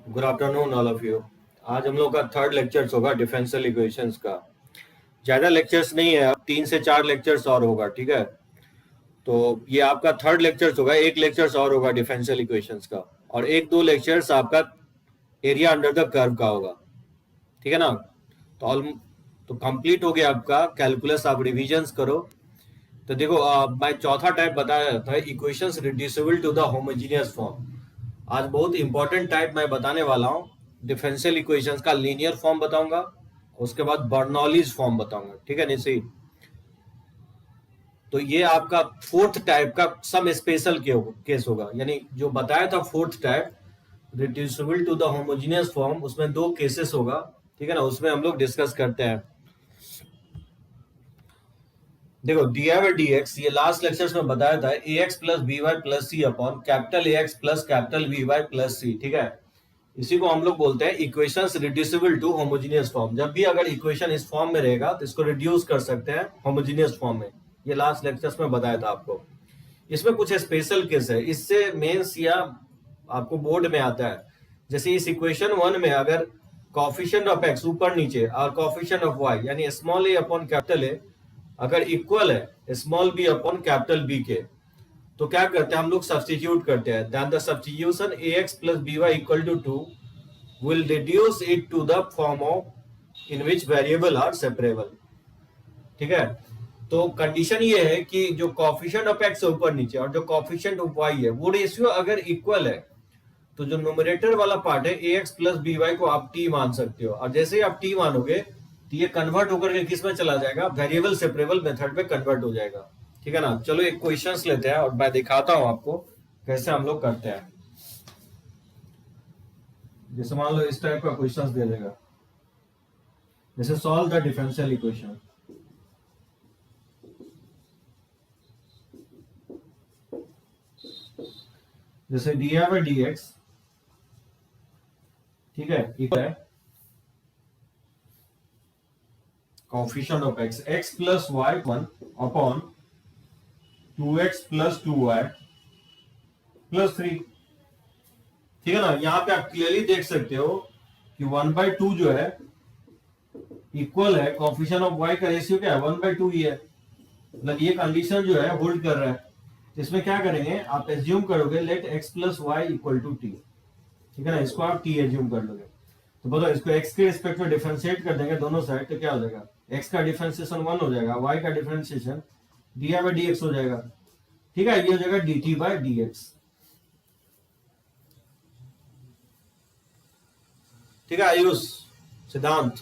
Good afternoon all of you. आज हम लोग का थर्ड लेक्चर्स होगा डिफरेंशियल इक्वेशंस का। ज्यादा लेक्चर्स नहीं है, अब 3 से 4 लेक्चर्स और होगा, ठीक है। तो ये आपका थर्ड लेक्चर्स होगा, एक लेक्चर्स और होगा डिफरेंशियल इक्वेशंस का, और 1-2 लेक्चर्स आपका एरिया अंडर द कर्व का होगा, ठीक है ना। तो ऑल तो कंप्लीट हो गया आपका कैलकुलस। आप रिविजन्स करो। तो देखो, मैं चौथा टाइप बताया था, equations reducible to the homogeneous form. आज बहुत इंपॉर्टेंट टाइप मैं बताने वाला हूँ। डिफरेंशियल इक्वेशंस का लीनियर फॉर्म बताऊंगा, उसके बाद बर्नौलीज फॉर्म बताऊंगा, ठीक है निशी। तो ये आपका फोर्थ टाइप का सम स्पेशल केस होगा, यानी जो बताया था fourth type reducible to the homogeneous form, उसमें 2 केसेस होगा, ठीक है ना। उसमें हम लोग डिस्कस करते हैं। देखो, डी बाई डी एक्स, ये लास्ट लेक्चर्स में बताया था, A X plus B Y plus C upon capital A X plus capital B Y plus C, ठीक है। इसी को हम लोग बोलते हैं equations reducible to homogeneous form. जब भी अगर इक्वेशन इस फॉर्म में रहेगा तो इसको रिड्यूस कर सकते हैं होमोजेनियस फॉर्म में। ये लास्ट लेक्चर्स में बताया था आपको। इसमें कुछ स्पेशल केस है, इससे मेंस या आपको बोर्ड में आता है। जैसे इस इक्वेशन 1 में अगर कॉफिशिएंट ऑफ एक्स ऊपर नीचे और कॉफिशिएंट ऑफ वाई यानी small A upon capital A अगर इक्वल है small B upon capital B के, तो क्या करते हैं हम लोग, सब्स्टिट्यूट करते हैं। Then the substitution A X plus B Y equal to 2 will reduce it to the form of in which variable are separable, ठीक है। तो कंडीशन ये है कि जो कॉफिशिएंट ऑफ एक्स ऊपर नीचे और जो कॉफिशिएंट ऑफ वाई है वो रेशियो अगर इक्वल है, तो जो न्यूमरेटर वाला पार्ट है ए एक्स प्लस बी वाई को आप टी मान सकते हो। और जैसे ही आप टी मानोगे तो ये कन्वर्ट होकर के किस में चला जाएगा, वेरिएबल सेपरेबल मेथड में कन्वर्ट हो जाएगा, ठीक है ना। चलो एक क्वेश्चंस लेते हैं और मैं दिखाता हूं आपको कैसे हम लोग करते हैं। जैसे मान लो इस टाइप का क्वेश्चंस दे देगा, जैसे सॉल्व द डिफरेंशियल इक्वेशन। जैसे डी बाई डी एक्स, ठीक है, इक्वल है coefficient of x x plus y 1 upon 2x plus 2y plus 3, ठीक है ना। यहां पे आप क्लियरली देख सकते हो कि 1/2 जो है इक्वल है कोएफिशिएंट ऑफ y का रेशियो क्या है, 1/2 ही है। मतलब ये कंडीशन जो है होल्ड कर रहा है। तो इसमें क्या करेंगे, आप एज्यूम करोगे let x plus y equal to t, ठीक है ना। इसको आप t एज्यूम कर लोगे। तो बोलो इसको x के रिस्पेक्ट में डिफरेंशिएट कर देंगे दोनों साइड, तो क्या हो जाएगा, x का डिफरेंशिएशन 1 हो जाएगा, y का differentiation D by D x हो जाएगा, ठीक है। ये हो जाएगा dt बाई डी एक्स, ठीक है। आयुष सिद्धांत,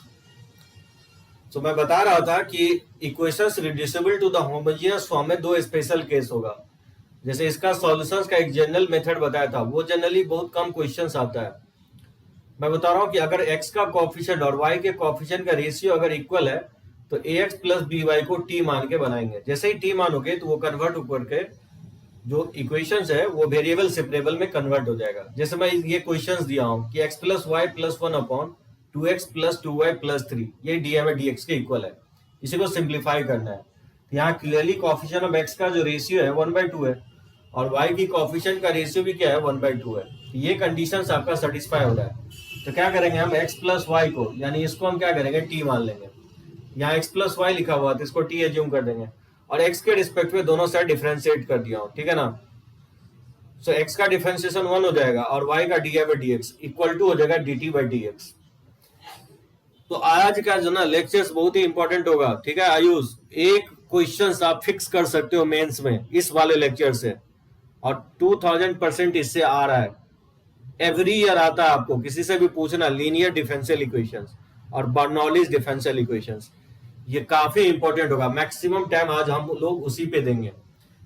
तो मैं बता रहा था कि equations reducible to the homogeneous form में 2 स्पेशल केस होगा। जैसे इसका सॉल्यूशंस का एक जनरल मेथड बताया था, वो जनरली बहुत कम क्वेश्चंस आता है। मैं बता रहा हूं कि अगर x का कोएफिशिएंट और y के कोएफिशिएंट का रेशियो अगर इक्वल है तो ax प्लस by को t मान के बनाएंगे। जैसे ही t मानोगे तो वो कन्वर्ट होकर के जो इक्वेशंस है वो वेरिएबल सेपरेबल में कन्वर्ट हो जाएगा। जैसे मैं ये क्वेश्चंस दिया हूं कि x plus y plus 1 upon 2x plus 2y plus 3, ये डी बाई डी एक्स के इक्वल है। इसी को सिंप्लीफाई करना है। तो यहाँ क्लियरली कोएफिशिएंट ऑफ x का जो रेशियो है 1/2 है और y की कोएफिशिएंट का रेशियो भी क्या है, 1/2 है। तो ये कंडीशंस आपका सेटिस्फाई हो रहा है। तो क्या करेंगे हम x प्लस वाई को, यानी इसको हम क्या करेंगे, t मान लेंगे। यहाँ x प्लस वाई लिखा हुआ तो इसको t एज्यूम कर देंगे और x के रिस्पेक्ट में दोनों साइड डिफरेंशिएट कर दिया, ठीक है ना। सो x का डिफरेंशिएशन 1 हो जाएगा और y का d by D x equal to हो जाएगा dt बाई डी एक्स। तो आज का जो ना लेक्चर्स बहुत ही इंपॉर्टेंट होगा, ठीक है आयुष। एक क्वेश्चन आप फिक्स कर सकते हो मेंस में इस वाले लेक्चर से, और 2000% इससे आ रहा है। एवरी ईयर आता है आपको, किसी से भी पूछना, लीनियर डिफरेंशियल इक्वेशंस और बर्नौलीज डिफरेंशियल इक्वेशंस, ये काफी इंपॉर्टेंट होगा। मैक्सिमम टाइम आज हम लोग उसी पे देंगे।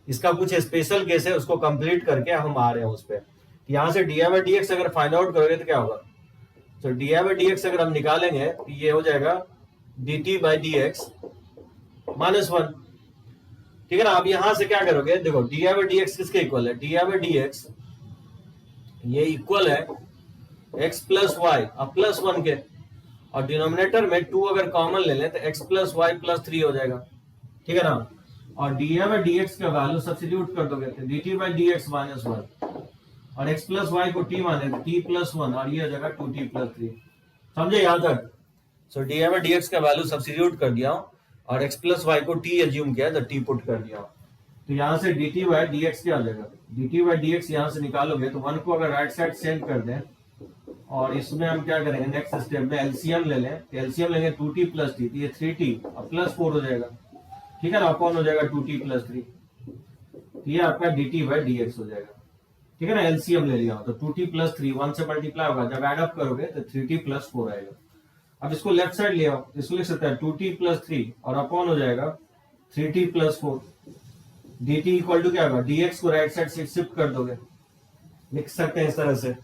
इसका कुछ स्पेशल केस है, उसको कंप्लीट करके हम आ रहे हैं उस पर। यहां से डी बाई डी एक्स अगर फाइंड आउट करोगे तो क्या होगा, तो डी बाई डी एक्स अगर हम निकालेंगे तो ये हो जाएगा D t by D x minus 1, ठीक है ना। अब यहां से क्या करोगे, देखो डी बाई डी एक्स किसके इक्वल है, डी बाई डी एक्स ये इक्वल है x प्लस वाई अब प्लस 1 के, और डिनोमिनेटर में 2 अगर कॉमन ले लें तो x प्लस वाई प्लस 3 हो जाएगा, ठीक है ना। और डी बाई डी एक्स का वैल्यू सब्स्टिट्यूट कर दोगे तो d t by D x minus 1, और x प्लस वाई को t माने तो t प्लस 1 और ये हो जाएगा 2t प्लस 3। समझे यहां तक? सो डी में dx का वैल्यू सब्स्टिट्यूट कर दिया और x प्लस वाई को t एज्यूम किया तो t पुट कर दिया। तो यहाँ से dt बाय dx क्या हो जाएगा? dt बाय dx यहाँ से निकालोगे तो 1 को अगर राइट साइड सेंड कर दें और इसमें हम क्या करेंगे नेक्स्ट स्टेप में एलसीएम ले लें। एलसीएम लेंगे 2t प्लस टी, ये 3t और प्लस 4 हो जाएगा, ठीक है ना, अपॉन हो जाएगा 2t प्लस 3, ये आपका dt बाय dx हो जाएगा, ठीक है ना। एलसीएम ले लिया तो 2t प्लस 3 1 से मल्टीप्लाई होगा, जब एड अप करोगे तो 3t प्लस 4 आएगा। अब इसको लेफ्ट साइड ले आओ, इसको लिख सकते हैं 2t प्लस 3 और अपॉन हो जाएगा 3t plus 4। dt equal to क्या होगा? dx को राइट साइड से शिफ्ट कर दोगे, लिख सकते हैं इस तरह से।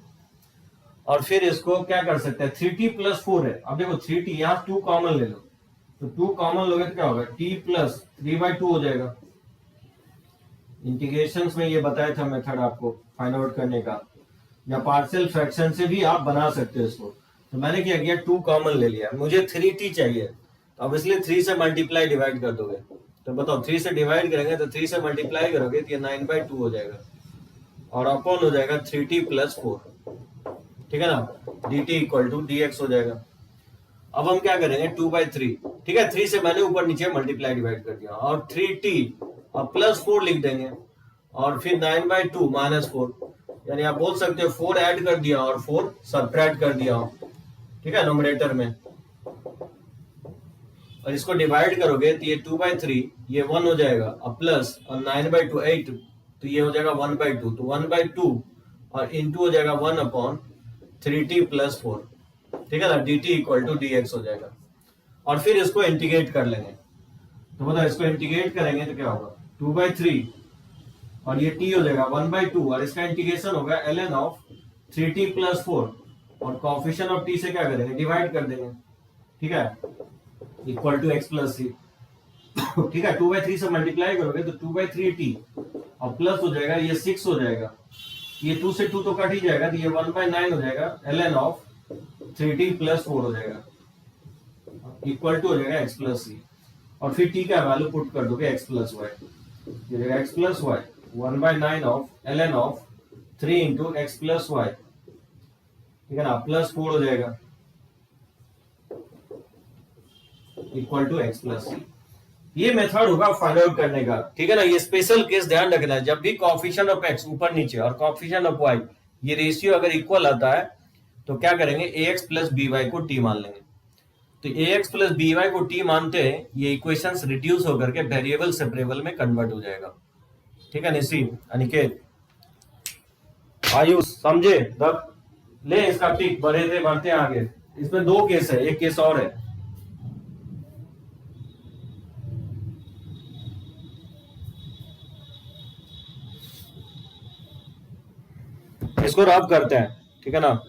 और फिर इसको क्या कर सकते हैं 3t प्लस 4 है। अब देखो 3t यहाँ 2 कॉमन ले लो, तो 2 कॉमन लोगे तो क्या होगा? t प्लस 3/2 हो जाएगा। इंटीग्रेशंस में ये बताया था मेथड आपको फाइंड आउट करने का, या पार्शियल फ्रैक्शन से भी आप बना सकते हो इसको। तो मैंने क्या किया 2 कॉमन ले लिया, मुझे 3t चाहिए, तो अब इसलिए 3 से मल्टीप्लाई डिवाइड कर दोगे। तो बताओ 3 से डिवाइड करेंगे तो 3 से मल्टीप्लाई करोगे तो ये 9/2 हो जाएगा और अपॉन हो जाएगा 3t प्लस 4, ठीक है ना। dt इक्वल टू dx हो जाएगा। अब हम क्या करेंगे 2/3, ठीक है, 3 से मैंने ऊपर नीचे मल्टीप्लाई डिवाइड कर दिया और 3t और प्लस 4 लिख देंगे और फिर 9/2 माइनस 4, यानी आप बोल सकते हो 4 ऐड कर दिया और 4 सबट्रैक्ट कर दिया, ठीक है, न्यूमरेटर में। और इसको डिवाइड करोगे तो ये 2/3 ये 1 हो जाएगा और प्लस और 9/2 8, तो ये हो जाएगा 1/2, तो 1/2 और इंटू हो जाएगा 1 अपॉन 3t प्लस 4, ठीक है ना। dt इक्वल टू dx हो जाएगा और फिर इसको इंटीग्रेट कर लेंगे। तो बताओ इसको इंटीग्रेट करेंगे तो क्या होगा 2/3 और ये t हो जाएगा 1/2 और इसका इंटीग्रेशन होगा ln ऑफ 3t प्लस 4 और कोएफिशिएंट ऑफ t से क्या करेंगे डिवाइड कर देंगे, ठीक है, equal to x plus c, ठीक है। 2/3 से मल्टीप्लाई करोगे तो 2/3t और प्लस हो जाएगा ये 6 हो जाएगा, ये 2 से 2 तो कट ही जाएगा तो ये 1/9 हो जाएगा ln ऑफ 3t प्लस 4 हो जाएगा, इक्वल टू हो जाएगा x प्लस c और फिर t का वैल्यू पुट कर दोगे x प्लस वाई, ये जाएगा x plus y 1/9 of ln of 3 into x plus y, ठीक है ना, प्लस 4 हो जाएगा equal to x plus c। ये मेथड होगा फाइंड आउट करने का, ठीक है ना। ये स्पेशल केस ध्यान रखना है, जब भी कोएफिशिएंट ऑफ x ऊपर नीचे और कोएफिशिएंट ऑफ y ये रेशियो अगर इक्वल आता है तो क्या करेंगे ax प्लस by को t मान लेंगे। तो ax प्लस by को t मानते हैं ये इक्वेशंस रिड्यूस होकर के वेरिएबल सेपरेबल में कन्वर्ट हो जाएगा, ठीक है। निशी अनिकेत आयुष समझे तब ले इसका टिक, बढ़े थे बढ़ते हैं आगे। इसमें 2 केस है, एक केस और है, इसको रब करते हैं, ठीक है ना।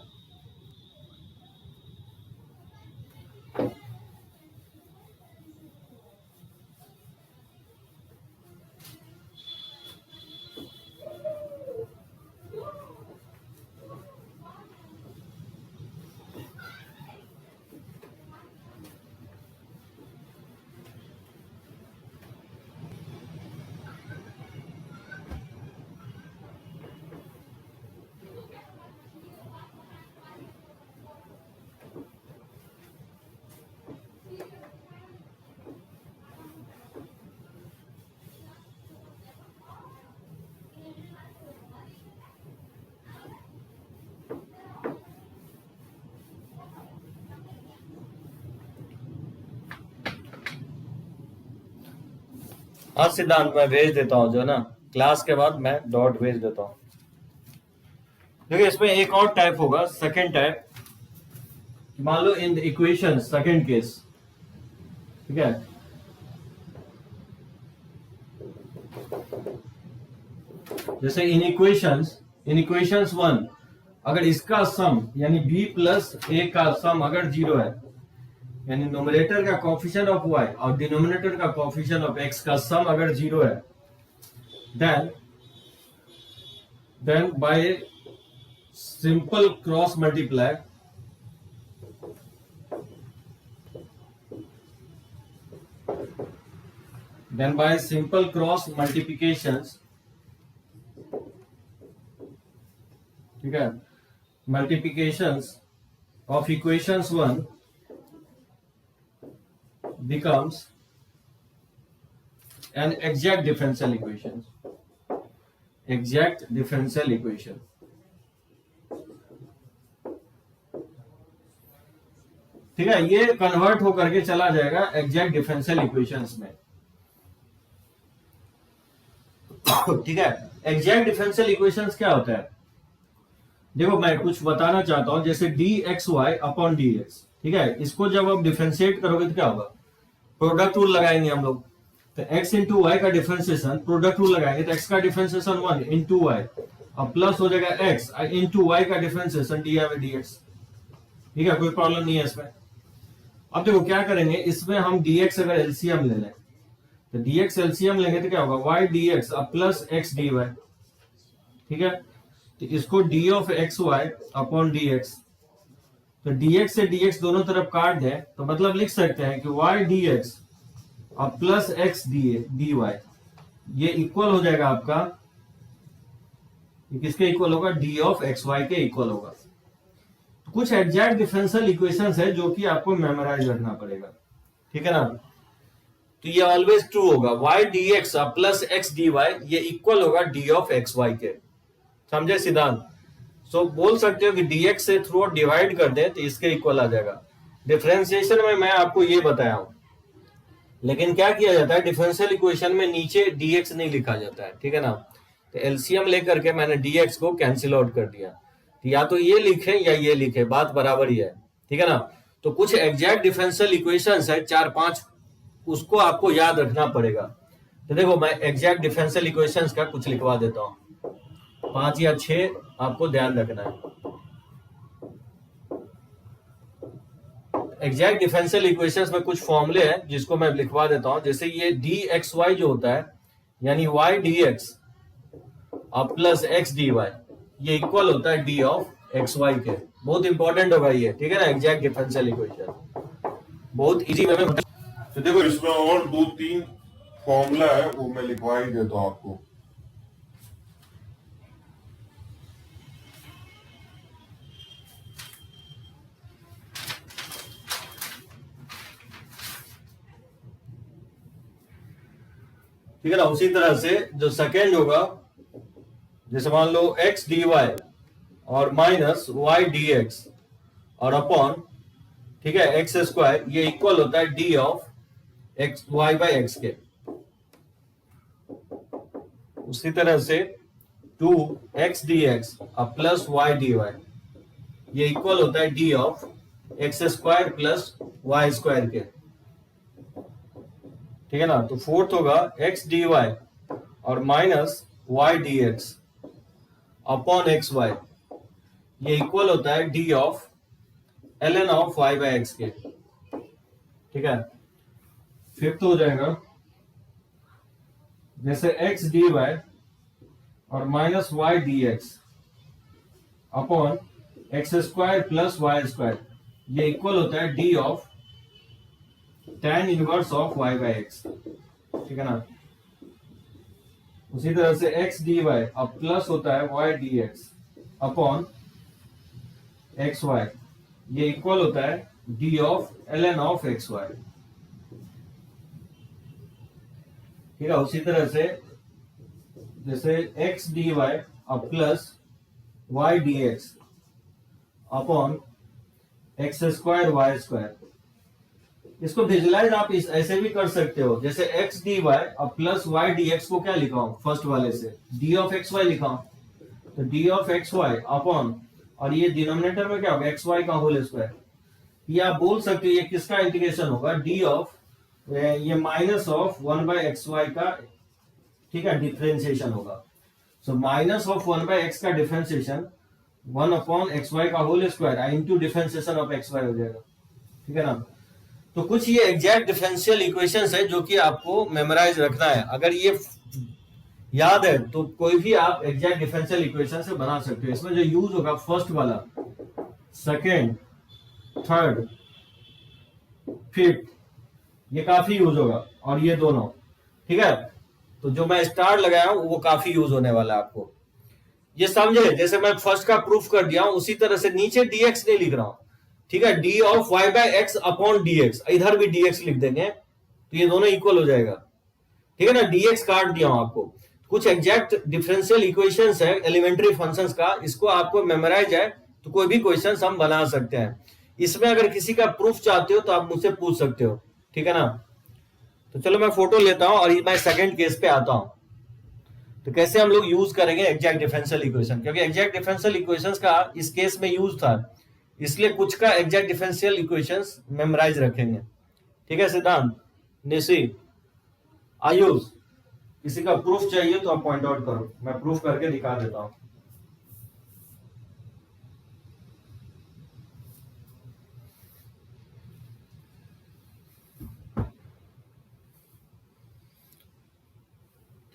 हाँ सिद्धांत मैं भेज देता हूँ, जो ना क्लास के बाद मैं डॉट भेज देता हूँ। देखिए इसमें एक और टाइप होगा, सेकंड टाइप, मान लो इन इक्वेशन सेकंड केस, ठीक है, जैसे इन इक्वेशंस 1 अगर इसका सम यानी b प्लस a का सम अगर 0 है, यानी न्यूमरेटर का कोएफिशिएंट ऑफ y और डिनोमिनेटर का कोएफिशिएंट ऑफ x का सम अगर 0 है, then by simple cross multiply multiplications ठीक है, multiplications of equations 1 becomes an exact differential equation. Exact differential equation. ठीक है, ये कन्वर्ट होकर के चला जाएगा एग्जैक्ट डिफरेंशियल इक्वेशंस में। ठीक है, एग्जैक्ट डिफरेंशियल इक्वेशंस क्या होता है? देखो मैं कुछ बताना चाहता हूं, जैसे dxy अपॉन dx, ठीक है, इसको जब आप डिफरेंशिएट करोगे तो क्या होगा? प्रोडक्ट रूल लगाएंगे हम लोग, तो x इंटू वाई का डिफरेंशिएशन, प्रोडक्ट रूल लगाएंगे तो x का डिफरेंशिएशन 1 इंटू वाई, अब प्लस हो जाएगा x इंटू वाई का डिफरेंशिएशन dx। ठीक है, कोई प्रॉब्लम नहीं है इसमें। अब देखो क्या करेंगे, इसमें हम dx अगर एलसीएम ले लें तो dx एलसीएम लेंगे तो क्या होगा? y dx अब प्लस x dy। ठीक है, तो इसको d of x y upon dx, तो dx से dx दोनों तरफ काट दें तो मतलब लिख सकते हैं कि y dx अब प्लस x dy ये इक्वल हो जाएगा आपका, किसके इक्वल होगा? d ऑफ एक्स वाई के इक्वल होगा। तो कुछ एग्जैक्ट डिफरेंशियल इक्वेशंस है जो कि आपको मेमोराइज रखना पड़ेगा। ठीक है ना, तो ये ऑलवेज ट्रू होगा, y dx अब प्लस x dy ये इक्वल होगा d ऑफ एक्स वाई के। समझे सिद्धांत? सो बोल सकते हो कि dx से थ्रू आउट डिवाइड कर दे तो इसके इक्वल आ जाएगा। डिफरेंशिएशन में मैं आपको ये बताया हूं, लेकिन क्या किया जाता है डिफरेंशियल इक्वेशन में नीचे dx नहीं लिखा जाता है। ठीक है ना, तो एलसीएम लेकर के मैंने dx को कैंसिल आउट कर दिया, तो या तो ये लिखे या ये लिखे, बात बराबर ही है। ठीक है ना, तो कुछ एग्जैक्ट डिफरेंशियल इक्वेशंस है 4-5, उसको आपको याद रखना पड़ेगा। तो देखो मैं एग्जैक्ट डिफरेंशियल इक्वेशंस का कुछ लिखवा देता हूं, 5 या 6 आपको ध्यान रखना है। एग्जैक्ट डिफरेंशियल इक्वेशंस में कुछ फॉर्मूले हैं जिसको मैं लिखवा देता हूं, जैसे ये dxy जो होता है यानी y dx अब प्लस x dy ये इक्वल होता है d ऑफ एक्स वाई के। बहुत इंपॉर्टेंट होगा ये, ठीक है ना, एग्जैक्ट डिफरेंशियल इक्वेशन बहुत इजी वे में। तो देखो इसमें और 2-3 फॉर्मूला है, वो मैं लिखवा ही देता हूं आपको। ठीक है ना, उसी तरह से जो सेकेंड होगा, जैसे मान लो x dy और माइनस y dx और अपॉन, ठीक है, एक्स स्क्वायर ये इक्वल होता है d of x y by x के। उसी तरह से 2x dx अब प्लस y dy ये इक्वल होता है d of x square plus y square के। ठीक है ना, तो फोर्थ होगा x dy और minus y dx upon x y ये इक्वल होता है d of ln of y by x के। ठीक है, फिफ्थ हो जाएगा जैसे x dy और minus y dx upon x square plus y square ये इक्वल होता है d of tan inverse of y by x. ठीक है ना, उसी तरह से x dy अब प्लस होता है y dx upon x y ये इक्वल होता है d of ln of x y. ठीक है, उसी तरह से जैसे x dy अब plus y dx upon x square y square, इसको विजुलाइज आप ऐसे भी कर सकते हो, जैसे x dy अब प्लस y dx को क्या लिखा हूं फर्स्ट वाले से d ऑफ एक्स वाई लिखा हूं, तो d of x y upon और ये डिनोमिनेटर में क्या होगा एक्स वाई का होल स्क्वायर। ये आप बोल सकते हो ये किसका इंटीग्रेशन होगा d ऑफ ये minus of 1 by x Y का, ठीक है, डिफरेंशिएशन होगा। So minus of 1 by x का डिफरेंशिएशन 1 अपॉन एक्स वाई का whole square into differentiation of x Y हो जाएगा। ठीक है ना, तो कुछ ये एग्जैक्ट डिफरेंशियल इक्वेशंस है जो कि आपको मेमोराइज रखना है। अगर ये याद है तो कोई भी आप एग्जैक्ट डिफरेंशियल इक्वेशन से बना सकते हो। इसमें जो यूज होगा फर्स्ट वाला, सेकेंड, थर्ड, फिफ्थ ये काफी यूज होगा और ये दोनों। ठीक है, तो जो मैं स्टार लगाया हूं वो काफी यूज होने वाला है आपको। ये समझे, जैसे मैं फर्स्ट का प्रूफ कर दिया हूं उसी तरह से नीचे dx नहीं लिख रहा हूं, ठीक है, d of y by x upon dx, इधर भी dx लिख देंगे तो ये दोनों इक्वल हो जाएगा, ठीक है ना। dx काट दिया हूं आपको। कुछ एग्जैक्ट डिफरेंशियल इक्वेशंस है एलिमेंट्री फंक्शंस का, इसको आपको मेमोराइज है तो कोई भी क्वेश्चन हम बना सकते हैं। इसमें अगर किसी का प्रूफ चाहते हो तो आप मुझसे पूछ सकते हो, ठीक है ना। तो चलो मैं फोटो लेता हूं और मैं सेकंड केस पे आता हूं। तो कैसे हम लोग यूज करेंगे एग्जैक्ट डिफरेंशियल इक्वेशन, क्योंकि एग्जैक्ट डिफरेंशियल इक्वेशंस का इस केस में यूज था, इसलिए कुछ का एग्जैक्ट डिफरेंशियल इक्वेशंस मेमोराइज रखेंगे, ठीक है। सिद्धांत, निशी, आयुष, किसी का प्रूफ चाहिए तो आप पॉइंट आउट करो, मैं प्रूफ करके दिखा देता हूं।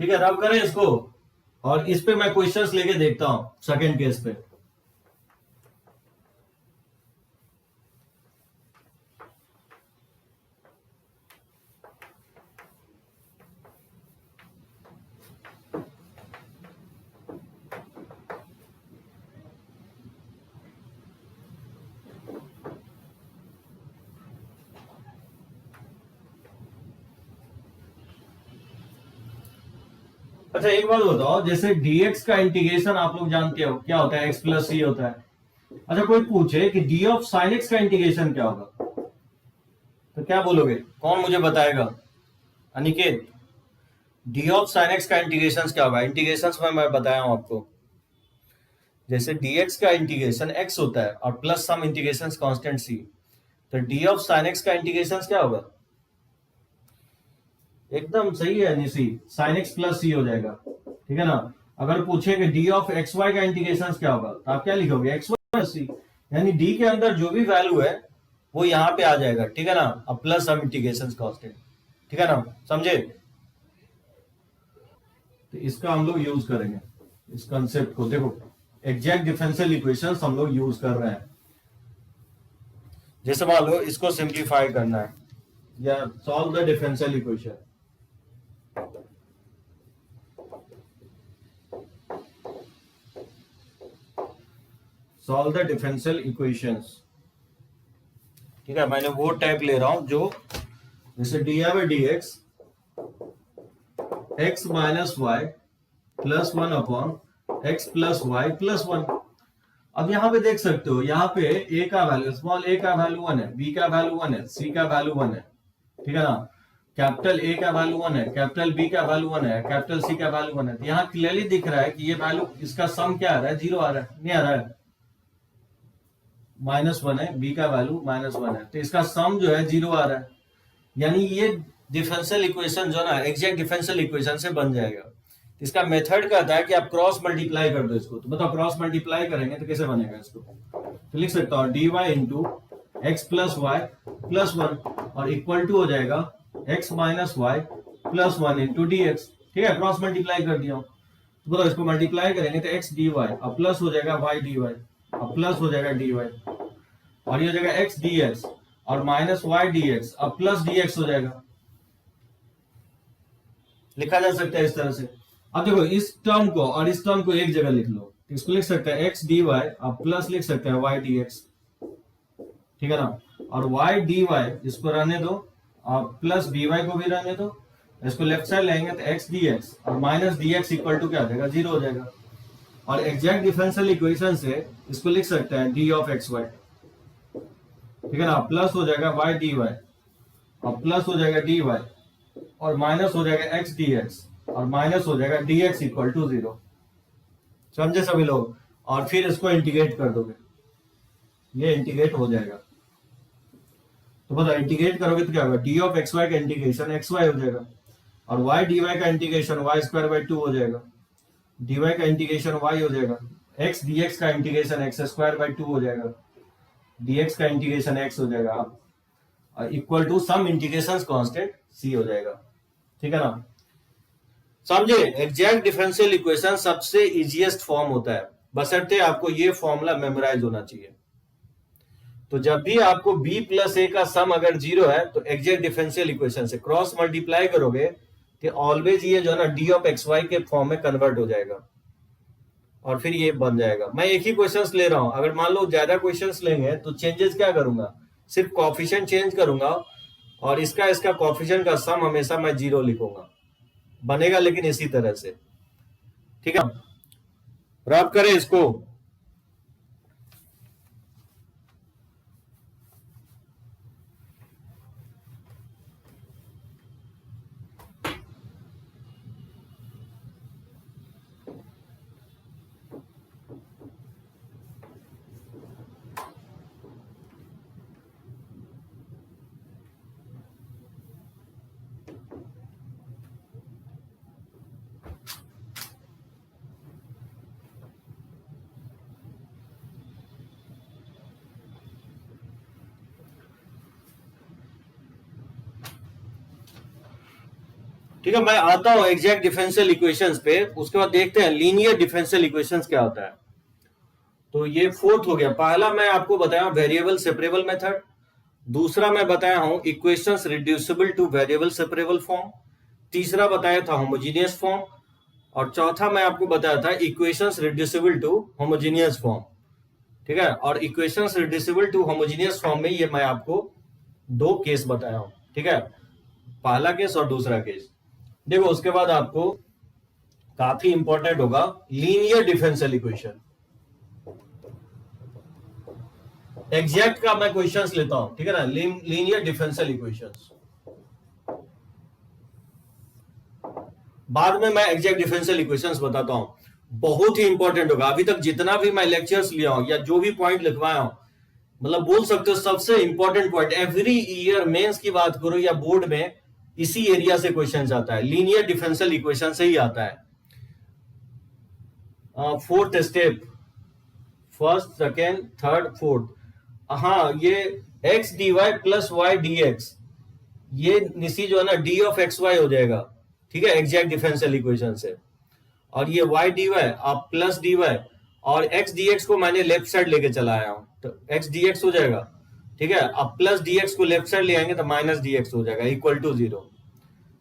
ठीक है, रब करें इसको और इस पे मैं क्वेश्चंस लेके देखता हूं सेकंड केस पे। अच्छा एक बात बताओ, जैसे dx का इंटीग्रेशन आप लोग जानते हो क्या होता है, x प्लस सी होता है। अच्छा कोई पूछे कि d ऑफ साइन x का इंटीग्रेशन क्या होगा तो क्या बोलोगे, कौन मुझे बताएगा? Aniket, d of sine x का इंटीग्रेशन क्या होगा? इंटीग्रेशन में मैं बताया हूं आपको, जैसे dx का इंटीग्रेशन x होता है और plus some integration constant c, तो d ऑफ साइन x का इंटीग्रेशन क्या होगा? एकदम सही है निशी, साइन एक्स प्लस सी हो जाएगा, ठीक है ना। अगर पूछे कि डी ऑफ एक्स वाई का इंटीग्रेशन क्या होगा तो आप क्या लिखोगे, एक्स वाई प्लस सी, यानी डी के अंदर जो भी वैल्यू है वो यहाँ पे आ जाएगा, ठीक है ना, अब प्लस सम इंटीग्रेशन कांस्टेंट, ठीक है ना, समझे। तो इसका हम लोग यूज करेंगे इस कंसेप्ट को। देखो एग्जैक्ट डिफरेंशियल इक्वेशंस हम लोग यूज कर रहे हैं, जैसे मान लो इसको सिंप्लीफाई करना है या solve the differential equation. Solve the differential equations, ठीक है, मैंने वो टाइप ले रहा हूं जो जैसे डी है d x x minus y plus one upon x plus y plus one. अब यहां पे देख सकते हो, यहाँ पे ए का वैल्यू, स्मॉल ए का वैल्यू 1 है, बी का वैल्यू 1 है, सी का वैल्यू 1 है, ठीक है ना। कैपिटल ए का वैल्यू 1 है, कैपिटल बी का वैल्यू 1 है, कैपिटल सी का वैल्यू 1 है। यहाँ क्लियरली दिख रहा है कि ये वैल्यू, इसका सम क्या आ रहा है, 0 आ रहा है, नहीं आ रहा है, -1 है, बी का वैल्यू -1 है, तो इसका सम जो है 0 आ रहा है, यानी ये डिफरेंशियल इक्वेशन जो ना एग्जैक्ट डिफरेंशियल इक्वेशन से बन जाएगा। इसका मेथड कहता है कि आप क्रॉस मल्टीप्लाई कर दो इसको, तो बताओ क्रॉस मल्टीप्लाई करेंगे तो कैसे बनेगा इसको, तो लिख सकता हूं dy into x plus y plus 1 और इक्वल टू हो जाएगा x minus y plus 1 into d x, ठीक है, क्रॉस मल्टीप्लाई कर दिया। तो बताओ इसको मल्टीप्लाई करेंगे तो x dy अब प्लस हो जाएगा y dy अब प्लस हो जाएगा dy, और ये हो जाएगा x dx और माइनस y dx अब प्लस dx हो जाएगा, लिखा जा सकता है इस तरह से। अब देखो इस टर्म को और इस टर्म को एक जगह लिख लो, इसको लिख सकते हैं x dy अब प्लस लिख सकते हैं y dx, ठीक है ना, और y dy इसको रहने दो और प्लस dy को भी रहने दो, इसको लेफ्ट साइड लेंगे तो x dx और माइनस dx इक्वल टू क्या हो जाएगा, 0 हो जाएगा। और एग्जैक्ट डिफरेंशियल इक्वेशन से इसको लिख सकते हैं d ऑफ एक्स वाई, ठीक है ना, प्लस हो जाएगा y dy और प्लस हो जाएगा dy और माइनस हो जाएगा x dx और माइनस हो जाएगा dx इक्वल टू 0, समझे सभी लोग। और फिर इसको इंटीग्रेट कर दोगे, ये इंटीग्रेट हो जाएगा। तो बताओ इंटीग्रेट करोगे तो क्या होगा, डी ऑफ एक्स वाई का इंटीग्रेशन एक्स वाई हो जाएगा और वाई डी वाई का इंटीग्रेशन वाई स्क्वायर बाई 2 हो जाएगा, डी वाई का इंटीग्रेशन वाई हो जाएगा, एक्स डी एक्स का इंटीग्रेशन एक्स स्क्वायर बाई 2 हो जाएगा, डी एक्स का इंटीग्रेशन एक्स हो जाएगा और equal to some integration constant C हो जाएगा, ठीक है ना, समझे। एग्जैक्ट डिफरेंशियल इक्वेशन सबसे इजीएस्ट फॉर्म होता है, बशर्ते आपको ये फॉर्मूला मेमोराइज होना चाहिए। तो जब भी आपको b प्लस ए का सम अगर 0 है तो एग्जैक्ट डिफरेंशियल इक्वेशन से क्रॉस मल्टीप्लाई करोगे तो ऑलवेज ये जो है ना डी ऑफ एक्स वाई के फॉर्म में कन्वर्ट हो जाएगा और फिर ये बन जाएगा। मैं एक ही क्वेश्चंस ले रहा हूं, अगर मान लो ज्यादा क्वेश्चंस लेंगे तो चेंजेस क्या करूंगा, सिर्फ कोएफिशिएंट चेंज करूंगा और इसका कोएफिशिएंट का सम हमेशा मैं 0 लिखूंगा, बनेगा लेकिन इसी तरह से। ठीक है, रब करें इसको। ठीक है, मैं आता हूं एग्जैक्ट डिफरेंशियल इक्वेशंस पे, उसके बाद देखते हैं लीनियर डिफरेंशियल इक्वेशंस क्या होता है। तो ये फोर्थ हो गया। पहला मैं आपको बताया वेरिएबल सेपरेबल मेथड, दूसरा मैं बताया हूं equations reducible two variable separable form, तीसरा बताया था होमोजेनियस फॉर्म, और चौथा मैं आपको बताया था equations reducible to homogeneous form. ठीक है, और equations reducible to homogeneous form में ये मैं आपको 2 केस बताया हूं। ठीक है, पहला केस और दूसरा केस। देखो उसके बाद आपको काफी इंपॉर्टेंट होगा लीनियर डिफरेंशियल इक्वेशन। एग्जैक्ट का मैं क्वेश्चंस लेता हूं, ठीक है ना, लीनियर डिफरेंशियल इक्वेशंस। बाद में मैं एग्जैक्ट डिफरेंशियल इक्वेशंस बताता हूं, बहुत ही इंपॉर्टेंट होगा। अभी तक जितना भी मैं लेक्चर्स लिया हूं या जो भी पॉइंट लिखवाया हूं, मतलब बोल सकते हो सबसे important point. Every year mains की बात करो या बोर्ड में, इसी एरिया से क्वेश्चन आता है, लीनियर डिफरेंशियल इक्वेशन से ही आता है। Fourth step, first second third fourth. हाँ, ये x d y plus y d x, ये नीचे जो है ना डी ऑफ एक्स वाई हो जाएगा। ठीक है, एग्जैक्ट डिफरेंशियल इक्वेशन से। और ये वाई डी वाई आप प्लस डी वाई, और एक्स डी एक्स को मैंने लेफ्ट साइड लेके चला आया हूं, तो एक्स डी एक्स हो जाएगा। ठीक है, अब प्लस डी एक्स को लेफ्ट साइड ले आएंगे तो माइनस डी एक्स हो जाएगा, इक्वल टू 0।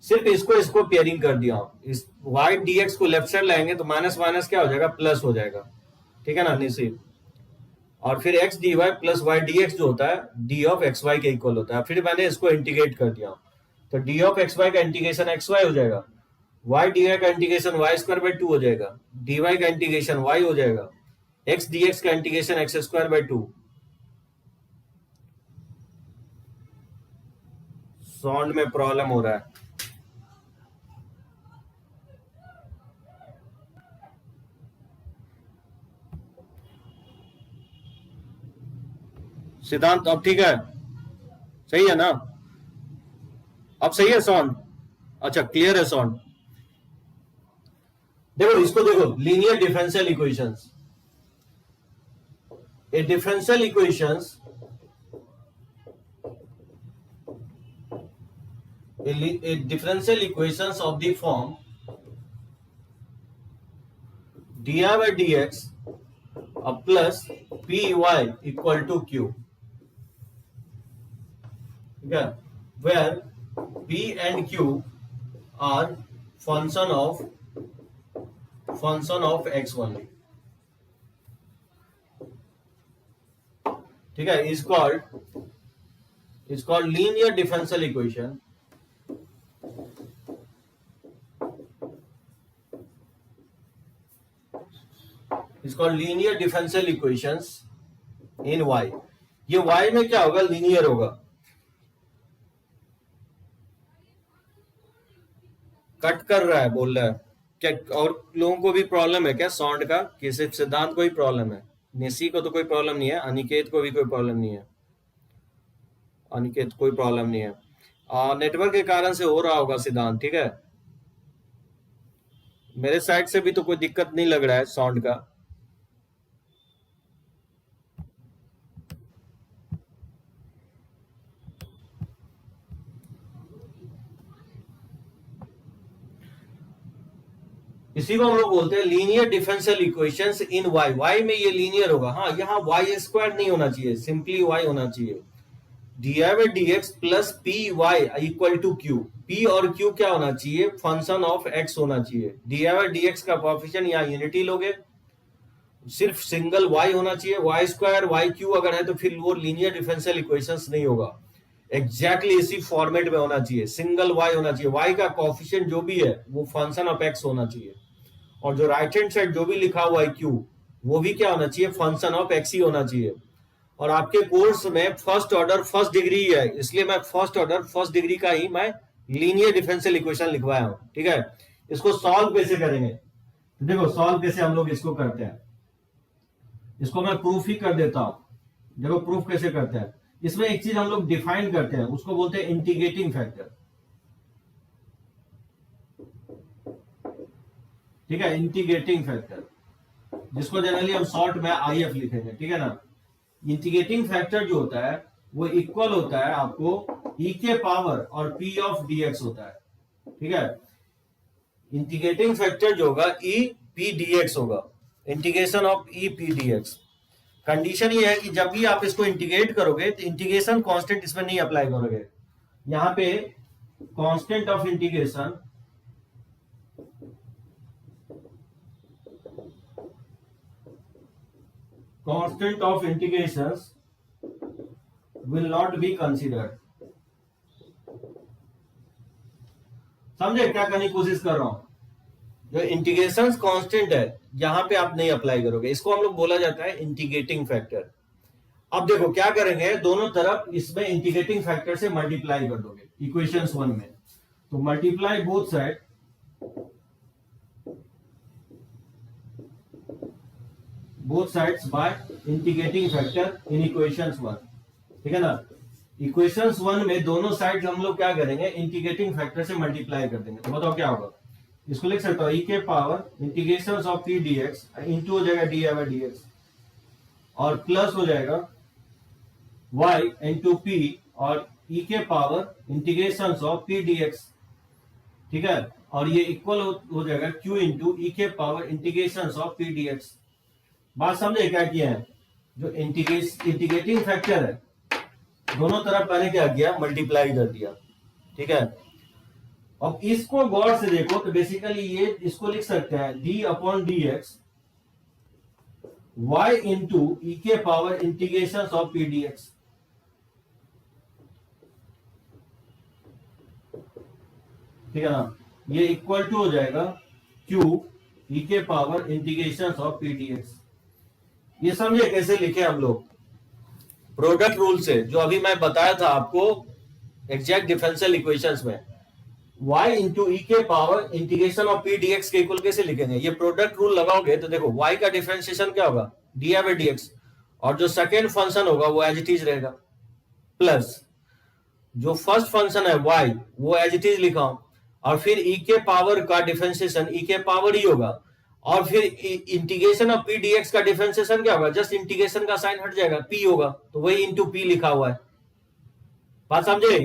सिर्फ इसको पेयरिंग कर दिया हूं। इस वाई डी एक्स को लेफ्ट साइड लाएंगे तो माइनस माइनस क्या हो जाएगा, प्लस हो जाएगा। ठीक है ना नीचे, और फिर x d y plus y d x जो होता है डी ऑफ एक्स वाई के इक्वल होता है। फिर मैंने इसको इंटीग्रेट कर दिया, तो डी ऑफ एक्स वाई का इंटीग्रेशन एक्स वाई हो जाएगा, वाई डी वाई का इंटीग्रेशन वाई स्क्वायर बाई 2 हो जाएगा, डी वाई का इंटीग्रेशन वाई हो जाएगा, एक्स डी एक्स का integration x square by 2। Sound में प्रॉब्लम हो रहा है। सिद्धांत अब ठीक है, सही है ना, अब सही है साउंड? अच्छा, क्लियर है साउंड। देखो इसको देखो, linear differential equations. A differential equations, a differential equations of the form dy by dx plus py equal to q, okay, where p and q are function of x only. ठीक है, is called linear differential equation. It's called linear differential equations in y. ये y में क्या होगा, linear होगा। Cut कर रहा है, बोल रहा है क्या? और लोगों को भी प्रॉब्लम है क्या साउंड का, कि सिर्फ सिद्धांत को ही प्रॉब्लम है? निशी को तो कोई प्रॉब्लम नहीं है, अनिकेत को भी कोई प्रॉब्लम नहीं है, अनिकेत कोई प्रॉब्लम नहीं है। नेटवर्क के कारण से हो रहा होगा सिद्धांत। ठीक है, मेरे साइड से भी तो कोई दिक्कत नहीं लग रहा है साउंड का। इसी को हम लोग बोलते हैं linear differential equations in y. Y में ये लीनियर होगा। हाँ, यहाँ वाई स्क्वायर नहीं होना चाहिए, सिंपली वाई होना चाहिए। D I by D x plus P y equal to q. P और क्यू क्या होना चाहिए, फंक्शन ऑफ एक्स होना चाहिए। D I by D x का कोएफिशिएंट यहाँ यूनिटी लोगे, सिर्फ सिंगल y होना चाहिए, y स्क्वायर वाई क्यू अगर है तो फिर वो लीनियर डिफरेंशियल इक्वेशंस नहीं होगा, एग्जैक्टली इसी फॉर्मेट में होना चाहिए, सिंगल y होना चाहिए, y का कोएफिशिएंट जो भी है वो फंक्शन ऑफ x होना चाहिए, और जो राइट हैंड साइड जो भी लिखा हुआ है q वो भी क्या होना चाहिए, फंक्शन ऑफ x ही होना चाहिए। और आपके कोर्स में फर्स्ट ऑर्डर फर्स्ट डिग्री है, इसलिए मैं फर्स्ट ऑर्डर फर्स्ट डिग्री का ही मैं लीनियर डिफरेंशियल इक्वेशन लिखवाया हूं, ठीक है। इसको सॉल्व कैसे करेंगे, तो देखो सॉल्व कैसे हम लोग इसको करते हैं, इसको मैं प्रूफ ही कर देता हूं। देखो प्रूफ कैसे करते हैं, इसमें एक चीज हम लोग डिफाइन करते हैं, उसको बोलते हैं इंटीग्रेटिंग फैक्टर, ठीक है, इंटीग्रेटिंग फैक्टर, जिसको जनरली हम शॉर्ट में IF लिखेंगे, ठीक है ना। इंटीग्रेटिंग फैक्टर जो होता है वो इक्वल होता है आपको e के पावर और p ऑफ dx होता है, ठीक है। इंटीग्रेटिंग फैक्टर जो होगा e p dx होगा, integration of e p dx। Condition ये है कि जब भी आप इसको इंटीग्रेट करोगे तो इंटीग्रेशन कांस्टेंट इसमें नहीं अप्लाई करोगे, यहां पे constant of integration constant of integrations will not be considered। समझे क्या करने की कोशिश कर रहा हूं, जो इंटीग्रेशन कांस्टेंट है यहां पे आप नहीं अप्लाई करोगे, इसको हम लोग बोला जाता है इंटीग्रेटिंग फैक्टर। अब देखो क्या करेंगे, दोनों तरफ इसमें इंटीग्रेटिंग फैक्टर से मल्टीप्लाई कर दोगे इक्वेशंस 1 में, तो multiply both side both sides by integrating factor in equations 1, ठीक है ना। इक्वेशंस 1 में दोनों साइड हम लोग क्या करेंगे, इंटीग्रेटिंग फैक्टर से मल्टीप्लाई कर देंगे, तो बताओ क्या होगा। इसको लिख सकता हूं e के power integration of p dx into हो जाएगा dy by dx, और प्लस हो जाएगा y इंटू p और e के power integration of p dx, ठीक है, और ये इक्वल हो जाएगा q इंटू e के power integration of p dx। बात समझे क्या किया है, जो इंटीग्रेटिंग फैक्टर है दोनों तरफ मैंने क्या किया, मल्टीप्लाई कर दिया, ठीक है। अब इसको गौर से देखो तो बेसिकली ये इसको लिख सकते हैं d upon dx y into e के power integration of p dx, ठीक है ना। ये इक्वल टू हो जाएगा q e के power integration of p dx। ये समझे कैसे लिखे हम लोग, प्रोडक्ट रूल से, जो अभी मैं बताया था आपको एग्जैक्ट डिफरेंशियल इक्वेशंस में, y इंटू ई के power integration of p dx के इक्वल कैसे लिखेंगे, ये प्रोडक्ट रूल लगाओगे तो देखो y का डिफरेंशिएशन क्या होगा, dy by dx, और जो सेकेंड फंक्शन होगा वो एज इट इज रहेगा, प्लस जो फर्स्ट फंक्शन है y वो एज इट इज लिखा हूं, और फिर e के पावर का डिफरेंशिएशन e के पावर ही होगा, और फिर इंटीग्रेशन ऑफ p dx का डिफरेंशिएशन क्या होगा, जस्ट इंटीग्रेशन का साइन हट जाएगा, p होगा, तो वही इंटू p लिखा हुआ है। बात समझे,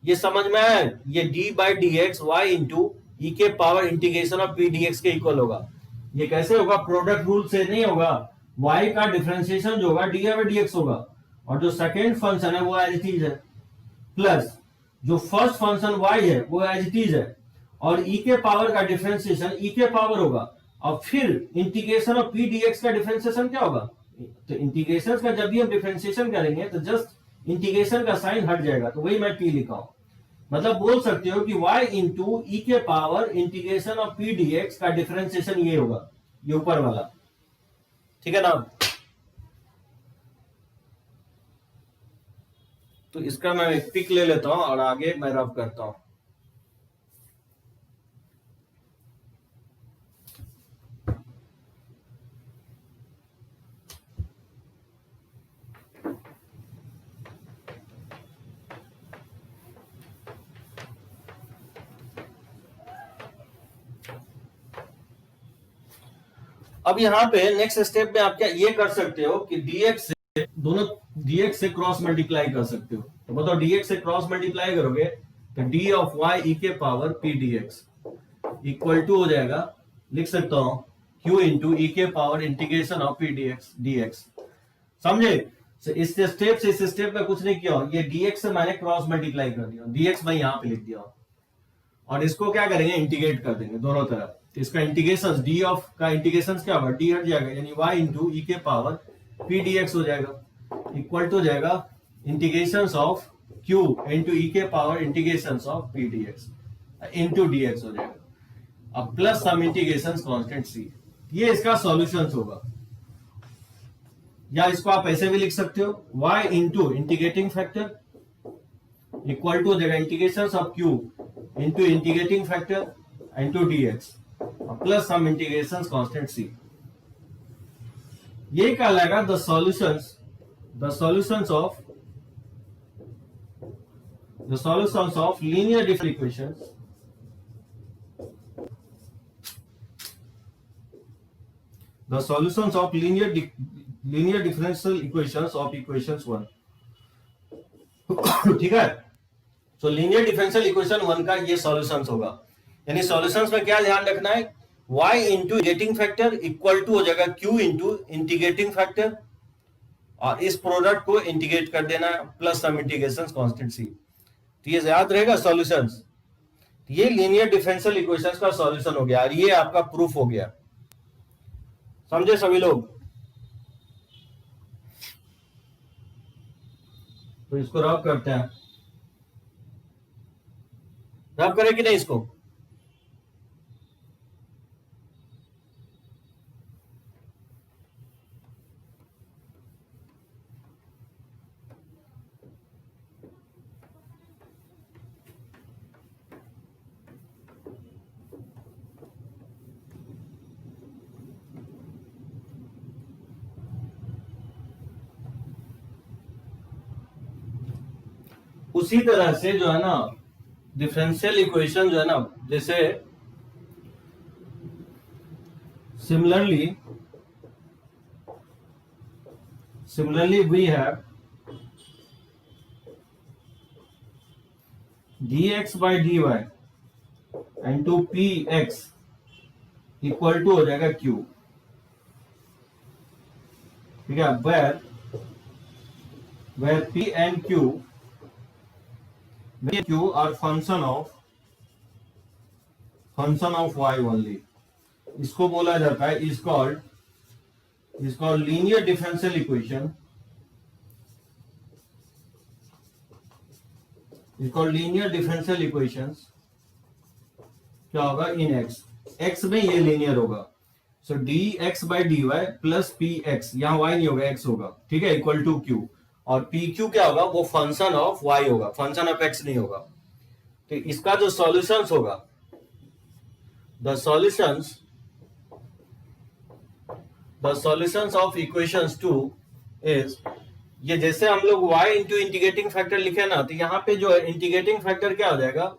ये समझ में आया, ये d by dx y into e के power integration of p dx के इक्वल होगा। ये कैसे होगा, प्रोडक्ट रूल से नहीं होगा, y का डिफरेंशिएशन जो होगा dy बाई dx होगा, और जो सेकेंड फंक्शन है वो एज इट इज है, प्लस जो फर्स्ट फंक्शन y है वो एज इट इज है, और e के पावर का डिफरेंशिएशन e के पावर होगा, और फिर इंटीग्रेशन ऑफ p dx का डिफरेंशिएशन क्या होगा, तो इंटीग्रेशन का जब भी हम डिफरेंशिएशन करेंगे तो जस्ट इंटीग्रेशन का साइन हट जाएगा, तो वही मैं p लिखा हूं। मतलब बोल सकते हो कि y इंटू ई के power integration of p dx का डिफरेंशिएशन ये होगा, ये ऊपर वाला, ठीक है ना। तो इसका मैं एक पिक ले लेता हूं और आगे मैं रब करता हूं। अब यहाँ पे नेक्स्ट स्टेप में आप क्या ये कर सकते हो कि dx से दोनों dx से क्रॉस मल्टीप्लाई कर सकते हो, तो बताओ dx से क्रॉस मल्टीप्लाई करोगे तो d ऑफ y e के power p dx equal to हो जाएगा, लिख सकता हूं q इंटू ई के power integration of p dx। समझे, इस स्टेप से इस स्टेप में कुछ नहीं किया, ये dx से मैंने क्रॉस मल्टीप्लाई कर दिया, dx मैं यहां पे लिख दिया, और इसको क्या करेंगे, इंटीग्रेट कर देंगे दोनों तरफ, तो इसका इंटीग्रेशन डी ऑफ का इंटीग्रेशन क्या होगा, डी हट जाएगा यानी y इंटू ई के पावर पी डी एक्स हो जाएगा, इक्वल टू हो जाएगा integration of q into e के power integration of P D x into d x हो जाएगा, अब plus some integration constant c। ये इसका सॉल्यूशन होगा, या इसको आप ऐसे भी लिख सकते हो y into integrating factor equal to हो जाएगा integration of q into integrating factor into d x plus some integration constant c। ये कहलाएगा the solutions of linear differential equations linear differential equations of equations 1। ठीक है, तो linear differential equation 1 का ये solutions होगा, यानी सॉल्यूशंस में क्या ध्यान रखना है, y into integrating factor equal to हो जाएगा q इंटू इंटीग्रेटिंग फैक्टर, और इस प्रोडक्ट को इंटीग्रेट कर देना है plus some integration constant c। तो ये याद रहेगा सॉल्यूशंस, ये लीनियर डिफरेंशियल इक्वेशंस का सॉल्यूशन हो गया और ये आपका प्रूफ हो गया। समझे सभी लोग? तो इसको रब करते हैं, रब करें कि नहीं इसको? उसी तरह से जो है ना डिफरेंशियल इक्वेशन जो है ना, जैसे similarly we have dx by dy into px equal to हो जाएगा q। ठीक है, where p and q are function of y only, इसको बोला जाता है is called linear differential equation, क्या होगा इन x में ये लीनियर होगा, सो dx by dy plus px, यहाँ y नहीं होगा x होगा, ठीक है, इक्वल टू q, और pq क्या होगा, वो फंक्शन ऑफ y होगा, फंक्शन ऑफ x नहीं होगा। तो इसका जो सॉल्यूशंस होगा, the solutions of equations 2 is, ये जैसे हम लोग y इंटू इंटीग्रेटिंग फैक्टर लिखे ना, तो यहाँ पे जो इंटीग्रेटिंग फैक्टर क्या हो जाएगा,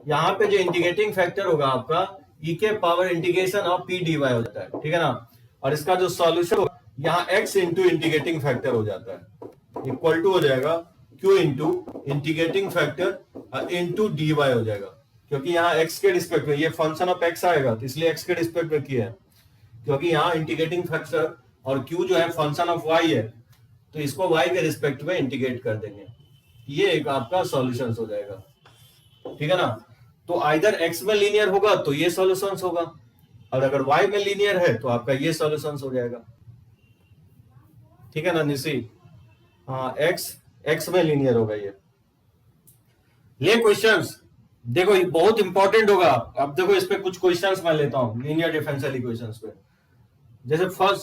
यहाँ पे जो इंटीग्रेटिंग फैक्टर होगा आपका e के power integration of p dy हो जाता है, ठीक है ना, और इसका जो सॉल्यूशन होगा यहाँ x इंटू इंटीग्रेटिंग फैक्टर हो जाता है, इक्वल टू हो जाएगा q into integrating factor into dy हो जाएगा, क्योंकि यहाँ x के रिस्पेक्ट में ये फंक्शन ऑफ x आएगा, तो इसलिए x के रिस्पेक्ट में किया है, क्योंकि यहाँ इंटीग्रेटिंग फैक्टर और q जो है फंक्शन ऑफ y है, तो इसको y के रिस्पेक्ट में इंटीग्रेट कर देंगे, ये एक आपका सॉल्यूशंस हो जाएगा। ठीक है ना, तो आइदर x में लीनियर होगा तो ये सॉल्यूशंस होगा, और अगर y में लीनियर है तो आपका ये सॉल्यूशंस हो जाएगा। ठीक है ना निशी? हाँ, x में लीनियर होगा ये क्वेश्चंस देखो, ये बहुत इंपॉर्टेंट होगा। अब देखो इस पे कुछ क्वेश्चंस मैं लेता हूं लीनियर डिफरेंशियल इक्वेशंस पे। जैसे first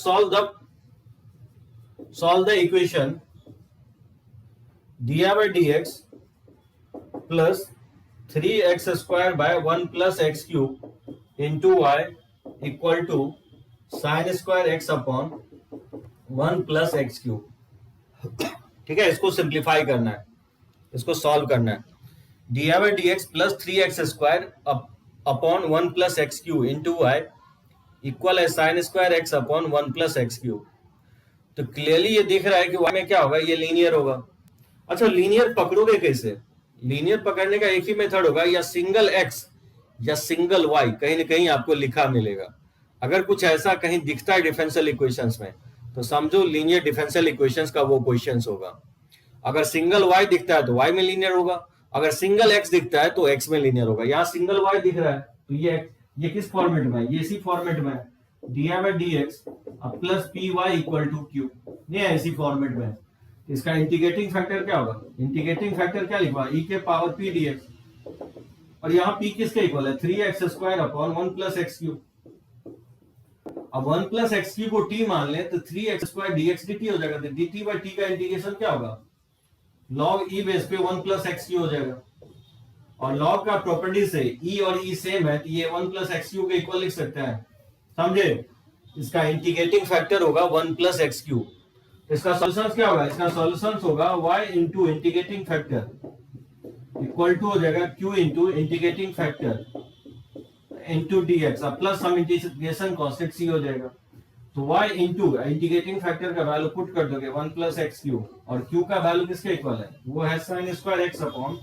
solve the equation dy by dx plus 3x square by 1 plus x cube into Y equal to sine square x upon 1 plus x cube. ठीक है, इसको सिंप्लीफाई करना है, इसको सॉल्व करना है। dy by dx plus 3x square upon 1 plus x cube into Y equal है sine square x upon 1 plus x cube. तो क्लियरली ये दिख रहा है कि y में क्या होगा, ये लीनियर होगा। अच्छा, लीनियर पकड़ोगे कैसे? लीनियर पकड़ने का एक ही मेथड होगा, या सिंगल x या सिंगल y कहीं ना कहीं आपको लिखा मिलेगा। अगर कुछ ऐसा कहीं दिखता है डिफरेंशियल इक्वेशंस में तो समझो लीनियर डिफरेंशियल इक्वेशंस का वो क्वेश्चंस होगा। अगर सिंगल y दिखता है तो y में लीनियर होगा, अगर सिंगल x दिखता है तो x में लीनियर होगा। यहाँ सिंगल y दिख रहा है तो ये किस फॉर्मेट में है, ये इसी फॉर्मेट में है, dI/dx अब plus P y equal to q, ये ऐसी फॉर्मेट में है। इसका इंटीग्रेटिंग फैक्टर क्या होगा, इंटीग्रेटिंग फैक्टर क्या लिखवा, e के पावर p dx, और यहाँ p किसके इक्वल है 3x² upon 1 plus x cube. अब 1 प्लस एक्स क्यूब को t मान ले तो 3x² dx dt हो जाएगा, तो dt/t का इंटीग्रेशन क्या होगा, log e बेस पे 1 प्लस एक्स क्यूब हो जाएगा, और log का प्रॉपर्टी से e और e सेम है तो ये 1 प्लस एक्स क्यूब के इक्वल लिख सकते हैं, समझे। इसका इंटीग्रेटिंग फैक्टर होगा 1 प्लस एक्स क्यूब। इसका सॉल्यूशन क्या होगा, इसका सॉल्यूशन होगा y into integrating factor equal to हो जाएगा q into integrating factor into dx, अब plus some integration constant c हो जाएगा। तो y इंटू इंटीग्रेटिंग फैक्टर का वैल्यू पुट कर दोगे 1 प्लस एक्स क्यूब, और q का वैल्यू किसके इक्वल है, वो है sin square x upon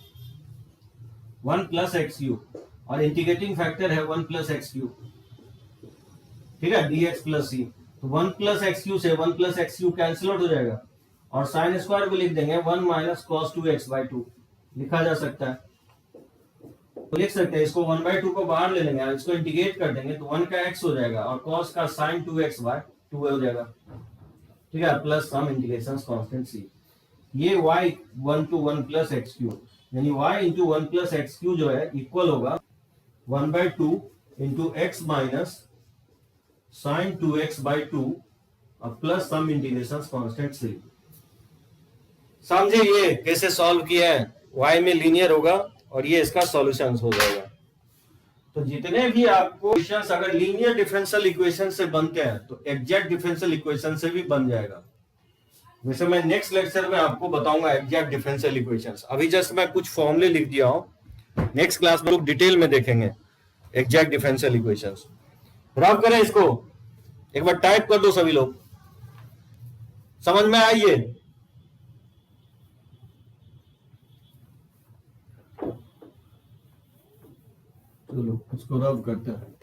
1 plus x cube, और इंटीग्रेटिंग फैक्टर है 1 प्लस एक्स क्यूब, ठीक है, dx प्लस c। तो 1 प्लस एक्स क्यू से 1 plus x Q cancel out हो जाएगा, और साइन स्क्वायर को लिख देंगे 1 माइनस कॉस 2x/2 लिखा जा सकता है। तो लिख सकते हैं इसको 1/2 को बाहर ले लेंगे, इसको इंटीग्रेट कर देंगे तो 1 का x हो जाएगा और cos का sin 2x/2 हो जाएगा, ठीक है, plus some integration constant c। ये y 1 to 1 plus x Q, यानी y into 1 plus x Q जो है इक्वल होगा 1/2 into x minus sin 2x/2 और plus some integration constant c। समझे ये कैसे सॉल्व किया है, y में लीनियर होगा और ये इसका सॉल्यूशन हो जाएगा। तो जितने भी आपको क्वेश्चंस अगर लीनियर डिफरेंशियल इक्वेशन से बनते हैं तो एग्जैक्ट डिफरेंशियल इक्वेशन से भी बन जाएगा। वैसे मैं नेक्स्ट लेक्चर में आपको बताऊंगा एग्जैक्ट डिफरेंशियल इक्वेशंस, अभी जस्ट मैं कुछ फॉर्मूले लिख दिया हूं, नेक्स्ट क्लास में लोग डिटेल में देखेंगे एग्जैक्ट डिफरेंशियल इक्वेशंस। रब करें इसको, एक बार टाइप कर दो सभी लोग, समझ में आइए। चलो इसको रब करते हैं।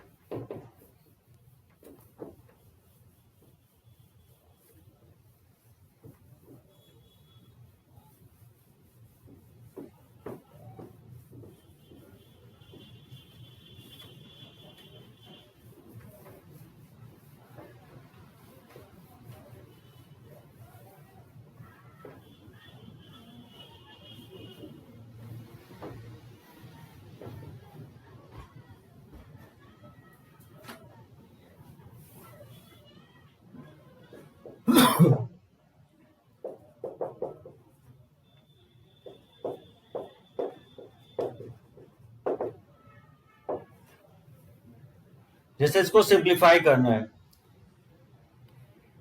जैसे इसको सिंप्लीफाई करना है,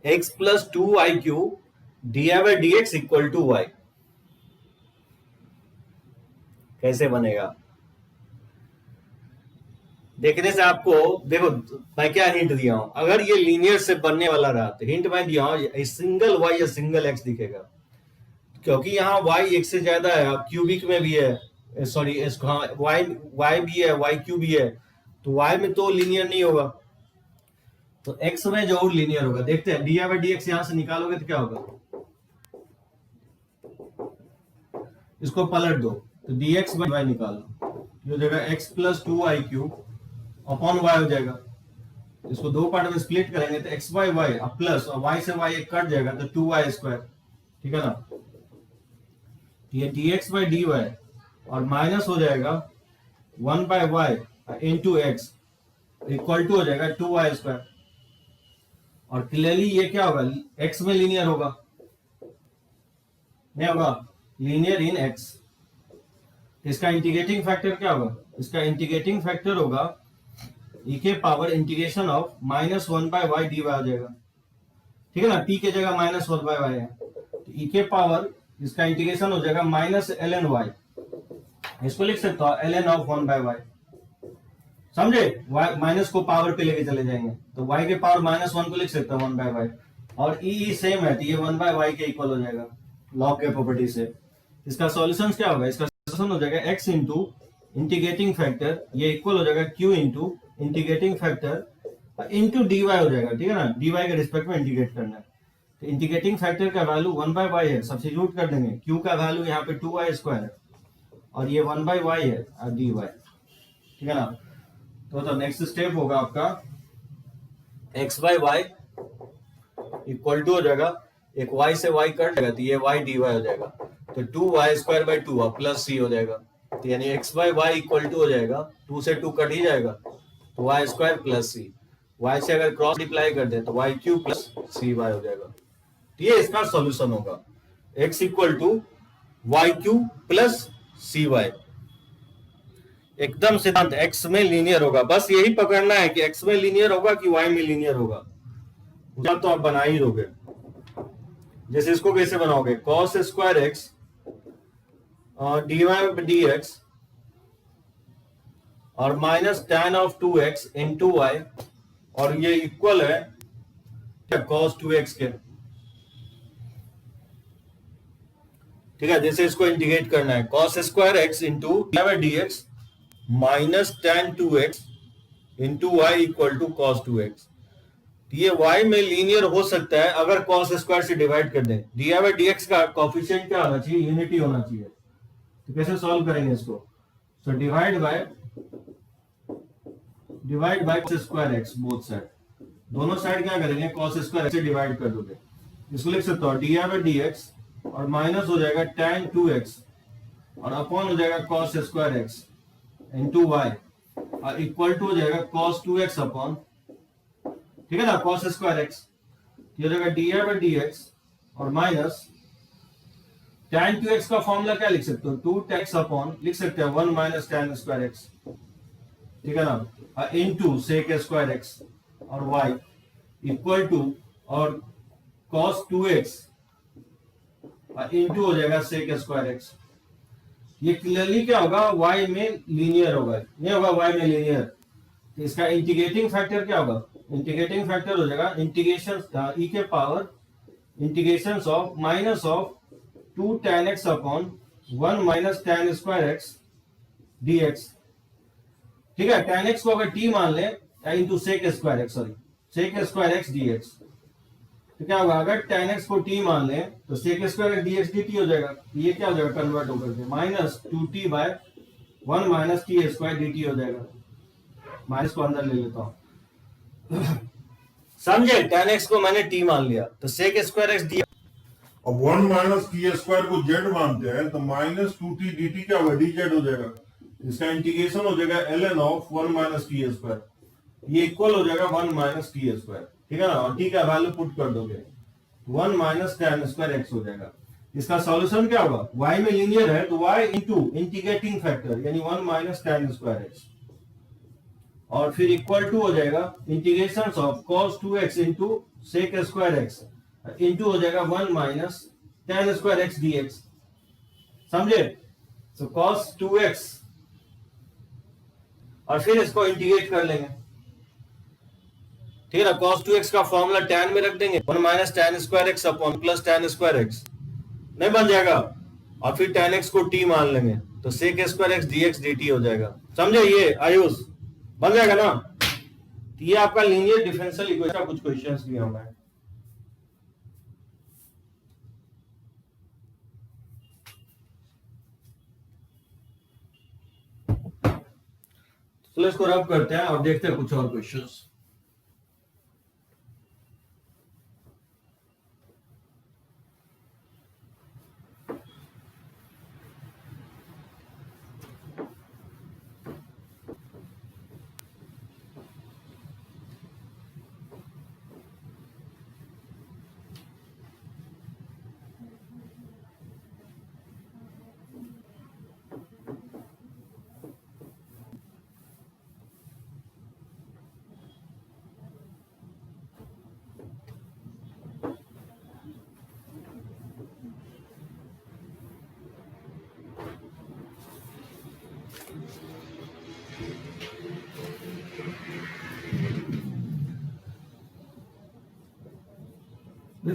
x plus 2y³ dI/dx equal to y, कैसे बनेगा देखने से आपको देखो मैं क्या हिंट दिया हूं, अगर ये लीनियर से बनने वाला रहा तो हिंट मैं दिया हूं सिंगल y या सिंगल x दिखेगा, क्योंकि यहाँ y एक से ज्यादा है, क्यूबिक में भी है, सॉरी y भी है, y³ भी है, तो y में तो लीनियर नहीं होगा, तो x में जरूर लीनियर होगा। देखते हैं dI/dx यहां से निकालोगे तो क्या होगा, इसको पलट दो तो dx/y निकालो, ये हो जाएगा x plus 2y³ upon y हो जाएगा। इसको दो पार्ट में स्प्लिट करेंगे तो x/y अब प्लस और y से y एक कट जाएगा तो 2y², ठीक है ना। ये dx/dy और माइनस हो जाएगा 1/y into x equal to हो जाएगा 2y², और क्लियरली ये क्या होगा, x में लीनियर होगा, नहीं होगा, लीनियर इन x। इसका इंटीग्रेटिंग फैक्टर क्या होगा, इसका इंटीग्रेटिंग फैक्टर होगा e के power integration of -1/y dy हो जाएगा, ठीक है ना, p के जगह -1/y है तो e के पावर इसका इंटीग्रेशन हो जाएगा -ln y, इसको लिख सकता हूं ln ऑफ 1/y, समझे, माइनस को पावर पे लेके चले जाएंगे तो y के पावर -1 को लिख सकता हूं 1/y, और e सेम है तो ये 1/y के इक्वल हो जाएगा लॉग के प्रॉपर्टी से। इसका सॉल्यूशन क्या होगा, इसका सॉल्यूशन हो जाएगा x इंटू इंटीग्रेटिंग फैक्टर, ये इक्वल हो जाएगा q into integrating factor into dy हो जाएगा, ठीक है ना, dy के रिस्पेक्ट में इंटीग्रेट करना है। तो इंटीग्रेटिंग फैक्टर का वैल्यू 1/y है, सब्स्टिट्यूट कर देंगे, q का वैल्यू यहाँ पे 2y² है और ये 1/y है और dy, ठीक है ना। तो नेक्स्ट स्टेप होगा आपका x by Y equal to हो जाएगा, एक y से y कट जाएगा तो ये y dy हो जाएगा, तो 2y² बाई 2 प्लस c हो जाएगा, तो यानी x by Y equal to हो जाएगा, 2 से 2 कट ही जाएगा तो y² प्लस c, y से अगर क्रॉस मल्टीप्लाई कर दे तो y³ प्लस cy हो जाएगा। तो ये इसका सॉल्यूशन होगा, x equal to y³ plus cy। एकदम सिद्धांत x में लीनियर होगा, बस यही पकड़ना है कि x में लीनियर होगा कि y में लीनियर होगा, तो आप बना ही दोगे। जैसे इसको कैसे बनाओगे, cos square x dy dx और minus tan of 2x into y, और ये इक्वल है cos 2x के, ठीक है। जैसे इसको इंटीग्रेट करना है, cos square x into dy dx minus tan 2x into y equal to cos 2x। ये y में लीनियर हो सकता है अगर cos स्क्वायर से डिवाइड कर दें, dy बाई dx का कोफिशिएंट क्या होना चाहिए, यूनिटी होना चाहिए। तो कैसे सॉल्व करेंगे इसको, so divide by cos square x both side, दोनों साइड क्या करेंगे cos स्क्वायर x से डिवाइड कर दोगे, इसको लिख सकते हो dy बाई dx और माइनस हो जाएगा tan 2x और अपॉन हो जाएगा cos square x into y और इक्वल टू हो जाएगा cos 2x अपॉन, ठीक है ना, cos स्क्वायर x, ये हो जाएगा dy बाई dx और माइनस tan 2x का फॉर्मूला क्या लिख सकते हो, 2x अपॉन लिख सकते हैं 1 माइनस tan स्क्वायर x, ठीक है ना, इनटू sec स्क्वायर x और y इक्वल टू और cos 2x इनटू हो जाएगा sec स्क्वायर x। ये क्लियरली क्या होगा, y में लीनियर होगा, ये होगा y में लीनियर। तो इसका इंटीग्रेटिंग फैक्टर क्या होगा, इंटीग्रेटिंग फैक्टर हो जाएगा इंटीग्रेशन e के power integration of minus of 2 tan x upon 1 minus tan square x dx, ठीक है। tan x को अगर t मान ले into sec square x, sorry sec square x dx, तो क्या होगा, अगर tan x को t मान ले तो sec स्क्वायर dx dt हो जाएगा, ये क्या हो जाएगा कन्वर्ट होकर के minus 2t by 1 minus t square dt हो जाएगा, माइनस को अंदर ले लेता हूं समझे, tan x को मैंने t मान लिया तो sec स्क्वायर x dx, अब 1 माइनस टी स्क्वायर को जेड मानते हैं तो माइनस 2t dt क्या होगा, dz हो जाएगा, इसका इंटीग्रेशन हो जाएगा ln of 1 minus T square, ये इक्वल हो जाएगा 1 माइनस टी स्क्वायर, ठीक है ना, और t का वैल्यू पुट कर दोगे 1 माइनस tan स्क्वायर x हो जाएगा। इसका सॉल्यूशन क्या होगा, y में लीनियर है तो y इंटू इंटीग्रेटिंग फैक्टर यानी 1 माइनस tan स्क्वायर x और फिर इक्वल टू हो जाएगा integration of cos 2x into sec square x into हो जाएगा 1 minus tan square x dx, समझे। सो cos 2x और फिर इसको इंटीग्रेट कर लेंगे, ठीक है ना, cos 2x का फॉर्मूला tan में रख देंगे 1 minus tan square x upon plus tan square x नहीं बन जाएगा, और फिर tan x को t मान लेंगे तो sec square x dx dt हो जाएगा, समझे। ये आयुष बन जाएगा ना, तो ये आपका लीनियर डिफरेंशियल इक्वेशन का कुछ क्वेश्चंस दिया हुआ है। तो इसको रब करते हैं और देखते हैं कुछ और क्वेश्चंस।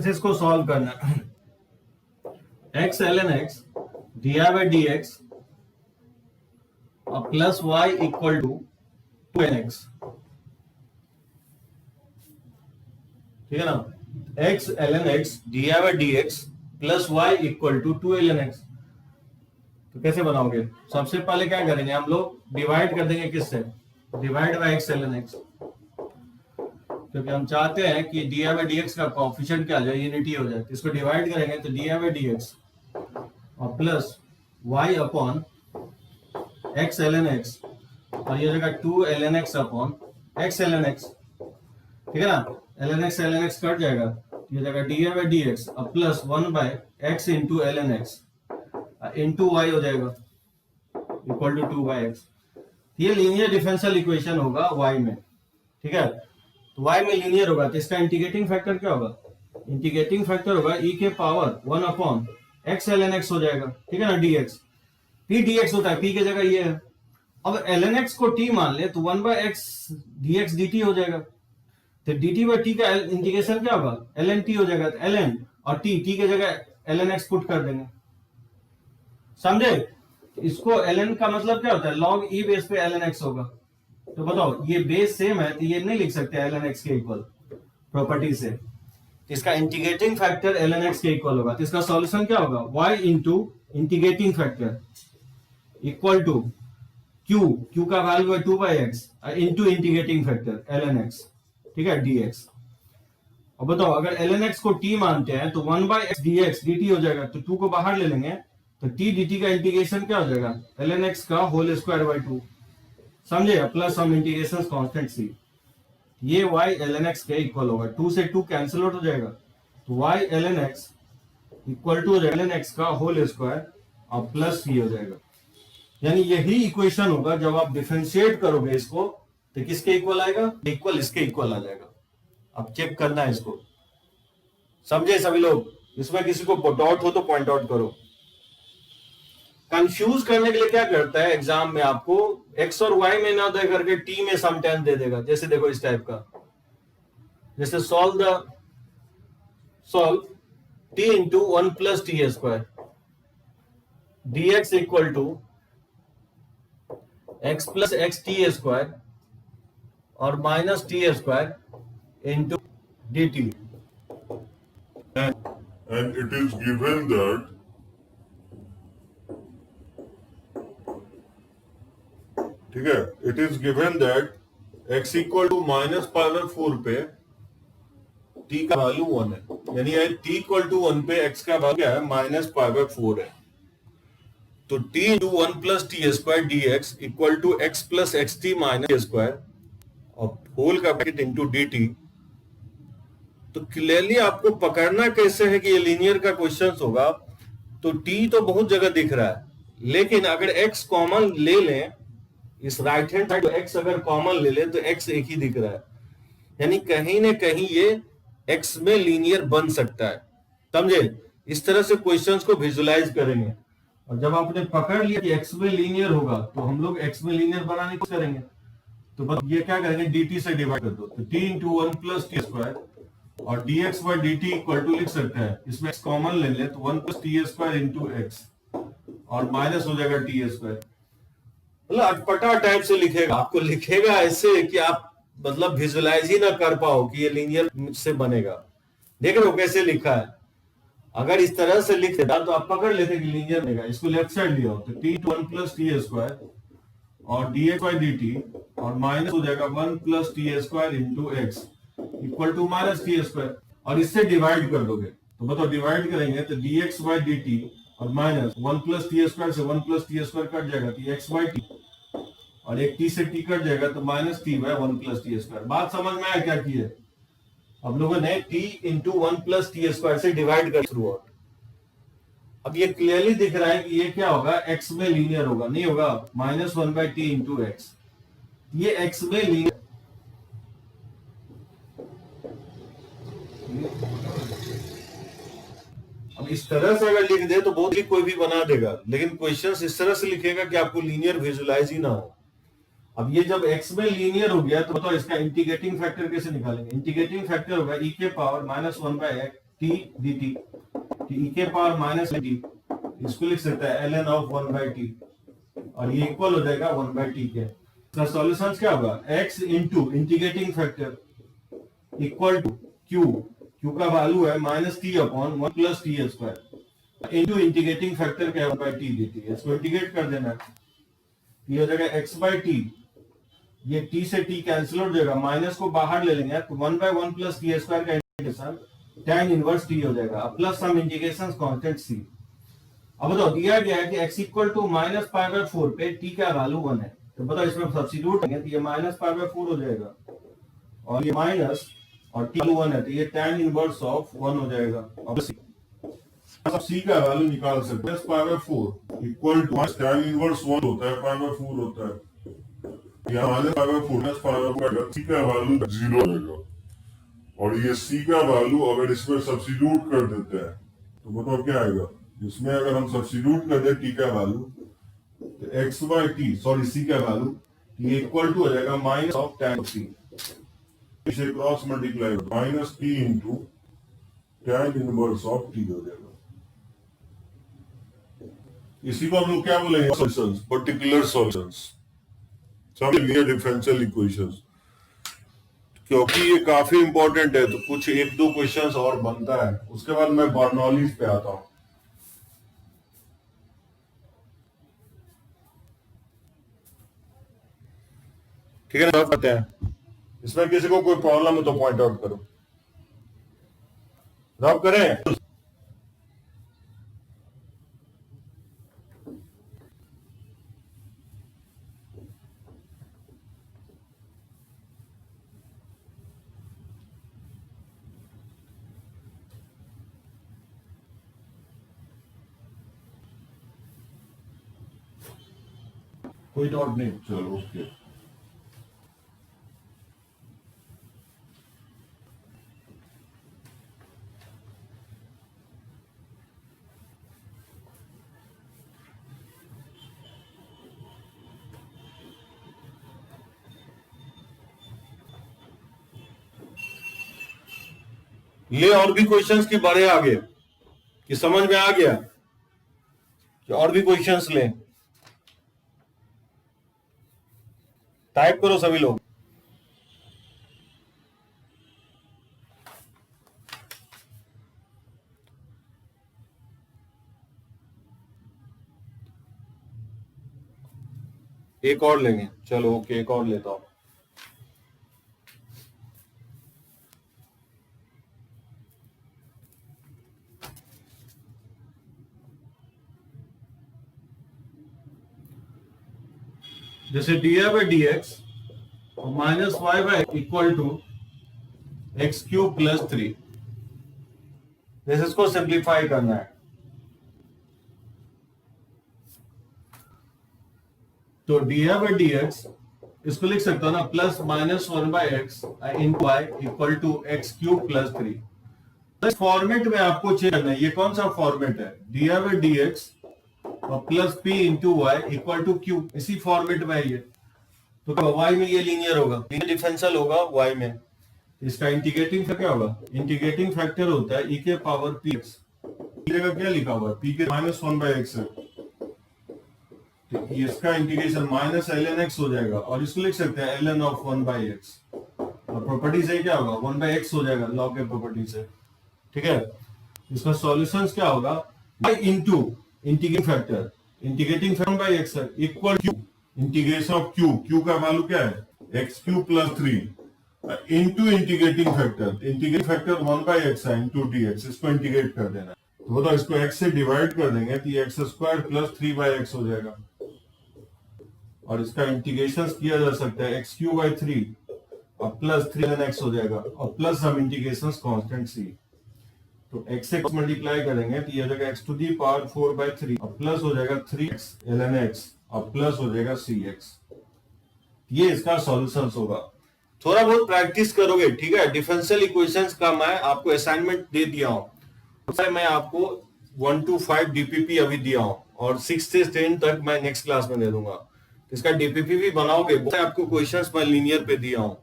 इसको सॉल्व करना है, x ln x dy by dx और plus y equal to 2nx, ठीक है ना, x ln x dy by dx plus y equal to 2 ln x। तो कैसे बनाओगे, सबसे पहले क्या करेंगे हम लोग, डिवाइड कर देंगे किससे, divide by x ln x, क्योंकि हम चाहते हैं कि डी बाई डी एक्स का कोएफिशिएंट क्या आ जाए, यूनिटी हो जाए। तो इसको डिवाइड करेंगे तो डी बाई डी एक्स और plus y upon x ln x, और ये जगह 2 ln x upon x ln x, ठीक है ना। ln x कट जाएगा, ये जगह डी बाई डी एक्स और plus 1 by x into ln x into y हो जाएगा इक्वल टू 2 बाय x। ये लीनियर डिफरेंशियल इक्वेशन होगा y में, ठीक है। तो y में लीनियर होगा तो इसका इंटीग्रेटिंग फैक्टर क्या होगा, इंटीग्रेटिंग फैक्टर होगा e के power 1 upon x ln x हो जाएगा, ठीक है ना, dx। p dx होता है, p की जगह ये है। अब ln x को t मान ले तो 1 बाय x dx dt हो जाएगा। तो dt बाय t का इंटीग्रेशन क्या होगा, ln t हो जाएगा। तो ln और t की जगह ln x पुट कर देंगे, समझे। इसको ln का मतलब क्या होता है, log e बेस पे ln x होगा। तो बताओ ये बेस सेम है तो ये नहीं लिख सकते ln x के इक्वल प्रॉपर्टी से। इसका इंटीग्रेटिंग फैक्टर ln x के इक्वल होगा। तो इसका सॉल्यूशन क्या होगा, y into integrating factor equal to q का वैल्यू है 2 by x into integrating factor ln x, ठीक है, dx। और बताओ अगर ln x को t मानते हैं तो 1 बाई एक्स dx dt हो जाएगा। तो 2 को बाहर ले लेंगे तो t dt का इंटीग्रेशन क्या हो जाएगा, ln x का होल स्क्वायर बाई 2, समझे, प्लस हम इंटीग्रेशन कांस्टेंट c। ये y ln x के इक्वल होगा, 2 से 2 कैंसिल आउट हो जाएगा। तो y ln x equal to ln x का होल स्क्वायर और प्लस c हो जाएगा। यानी यही इक्वेशन होगा जब आप डिफरेंशिएट करोगे इसको तो किसके इक्वल आएगा, इक्वल इसके इक्वल आ जाएगा। अब चेक करना है इसको, समझे सभी लोग। इसमें किसी को डाउट हो तो पॉइंट आउट करो। कंफ्यूज करने के लिए क्या करता है एग्जाम में, आपको x और y में ना दे करके t में सम टेन दे देगा। जैसे देखो इस टाइप का, जैसे solve t into 1 plus T square dx equal to x plus x T square और minus T square into D T. And it is given that ठीक है, it is given that x equal to minus pi by 4 पे t का value 1 है। यानी t equal to 1 पे x का value क्या है, माइनस पाई बाय 4 है। तो t into 1 plus T square d x equal to x plus x t minus T square और होल का ब्रैकेट इंटू डी टी। तो क्लियरली आपको पकड़ना कैसे है कि ये लीनियर का क्वेश्चन होगा। तो t तो बहुत जगह दिख रहा है, लेकिन अगर x कॉमन ले लें, इस राइट हैंड साइड x अगर कॉमन ले ले तो x एक ही दिख रहा है। यानी कहीं ना कहीं ये x में लीनियर बन सकता है, समझे। इस तरह से क्वेश्चंस को विजुलाइज करेंगे और जब आपने पकड़ लिया कि x में लीनियर होगा तो हम लोग x में लीनियर बनाने की कोशिश करेंगे। तो बस ये क्या करेंगे, dt से डिवाइड कर दो। तो t into 1 plus T square और dx by dt equal to लिख सकते हैं, इसमें x कॉमन ले ले तो 1 plus T square into x और माइनस हो जाएगा टी स्क्वायर। मतलब अटपटा टाइप से लिखेगा, आपको लिखेगा ऐसे कि आप मतलब विजुलाइज ही ना कर पाओ कि ये लीनियर से बनेगा। देख रहे हो कैसे लिखा है। अगर इस तरह से लिख देता तो आप पकड़ लेते कि लीनियर बनेगा। इसको लेफ्ट साइड लिया तो t to 1 plus T square और dx बाय dt और माइनस हो जाएगा 1 plus T square into x equal to minus T square. और इससे डिवाइड कर दोगे तो बताओ डिवाइड करेंगे तो dx बाय dt और माइनस 1 प्लस टी स्क्वायर से 1 प्लस टी स्क्वायर कट जाएगा तो x बाय टी और एक t से t कट जाएगा तो minus t by 1 plus T square. बात समझ में आया क्या की है। अब लोगों ने t into 1 plus T square से डिवाइड कर थ्रू आउट। अब ये क्लियरली दिख रहा है कि ये क्या होगा, x में लीनियर होगा, नहीं होगा minus 1 by t into x. ये x में लीनियर। अब इस तरह से अगर लिख दे तो बहुत ही कोई भी बना देगा, लेकिन क्वेश्चंस इस तरह से लिखेगा कि आपको लीनियर विजुलाइज ही ना हो। अब ये जब x में लीनियर हो गया तो बताओ इसका इंटीग्रेटिंग फैक्टर कैसे निकालेंगे। इंटीग्रेटिंग फैक्टर होगा e के power minus 1 by t d t, e के पावर माइनस टी, इसको लिख सकता है ln ऑफ 1 बाय टी और ये इक्वल हो जाएगा 1 बाय टी के। इसका सॉल्यूशन क्या होगा, x into integrating factor equal to q का वैल्यू है minus t upon 1 plus T square into integrating factor क्या है 1 बाय टी dt। इसको इंटीग्रेट कर देना, ये हो जाएगा x बाय टी ये t से t कैंसिल हो जाएगा, माइनस को बाहर ले लेंगे तो 1/1 प्लस टी स्क्वायर का इंटीग्रेशन tan इनवर्स t हो जाएगा, अब plus some integration constant c। अब बताओ दिया गया है कि x इक्वल टू -π/4 पे t का वैल्यू 1 है, तो बताओ इसमें सब्स्टिट्यूट करेंगे तो ये -π/4 हो जाएगा और ये माइनस और t 1 है तो ये tan इनवर्स ऑफ 1 हो जाएगा। अब c का वैल्यू निकाल सकते हैं, π/4 इक्वल टू tan इनवर्स 1 होता है, π/4 होता है, यहाँ -π/4 c का वैल्यू 0 आएगा और ये c का वैल्यू अगर इसमें सब्स्टिट्यूट कर देते हैं तो बताओ क्या आएगा। इसमें अगर हम सब्स्टिट्यूट कर दे t का वैल्यू तो c का वैल्यू ये इक्वल टू हो जाएगा माइनस ऑफ tan c, इसे cross multiply minus t into tan inverse of t हो जाएगा। इसी को हम लोग क्या बोलेंगे, solutions, particular solutions, linear differential equations. क्योंकि ये काफी इंपॉर्टेंट है तो कुछ एक दो क्वेश्चंस और बनता है, उसके बाद मैं बर्नौलीज पे आता हूं। ठीक है ना, करते हैं। इसमें किसी को कोई प्रॉब्लम है तो पॉइंट आउट करो। रब करें। कोई डाउट नहीं, चलो ओके। ले और भी क्वेश्चंस की बढ़े आगे कि समझ में आ गया कि और भी क्वेश्चंस लें, टाइप करो सभी लोग। एक और लेंगे, चलो ओके, एक और लेता हूं। जैसे df/dx minus y by equal to x cube plus 3, जैसे इसको सिंप्लीफाई करना है तो df/dx इसको लिख सकता हूं ना, plus minus 1/x in y equal to x cube plus 3। इस फॉर्मेट में आपको चेक करना है, ये कौन सा फॉर्मेट है, df/dx और plus p into Y equal to q, इसी फॉर्मेट में है ये। तो y में ये लीनियर होगा, लीनियर डिफरेंशियल होगा y में, इसका इंटीग्रेटिंग फैक्टर क्या होगा, इंटीग्रेटिंग फैक्टर होता है e के पावर px, जगह क्या लिखा हुआ है p के -1/x है तो इसका इंटीग्रेशन माइनस ln x हो जाएगा और इसको लिख सकते हैं ln ऑफ 1/x और प्रॉपर्टी से क्या होगा 1/x हो जाएगा लॉग के प्रॉपर्टी से। ठीक है, इसका सॉल्यूशंस क्या होगा, into integrating factor, integrating factor 1/x है equal to integration of q का वैल्यू क्या है x cube plus 3 into integrating factor, integrating factor 1/x है इंटू dx, इसको इंटीग्रेट कर देना तो बताओ इसको x से डिवाइड कर देंगे तो ये x² प्लस 3/x हो जाएगा और इसका इंटीग्रेशन किया जा सकता है x³ 3 और प्लस 3x हो जाएगा और प्लस हम इंटीग्रेशन कांस्टेंट c, तो x से मल्टीप्लाई करेंगे तो ये हो जाएगा x⁴ 4/3 और प्लस हो जाएगा 3x ln x और प्लस हो जाएगा cx। ये इसका सॉल्यूशंस होगा। थोड़ा बहुत प्रैक्टिस करोगे, ठीक है। डिफरेंशियल इक्वेशंस का मैं आपको असाइनमेंट दे दिया हूं, मैं आपको 1 to 5 डीपीपी अभी दिया हूं और 6 से 10 तक मैं नेक्स्ट क्लास में दे दूंगा। इसका डीपीपी भी बनाओगे, आपको क्वेश्चंस मैं लीनियर पे दिया हूं।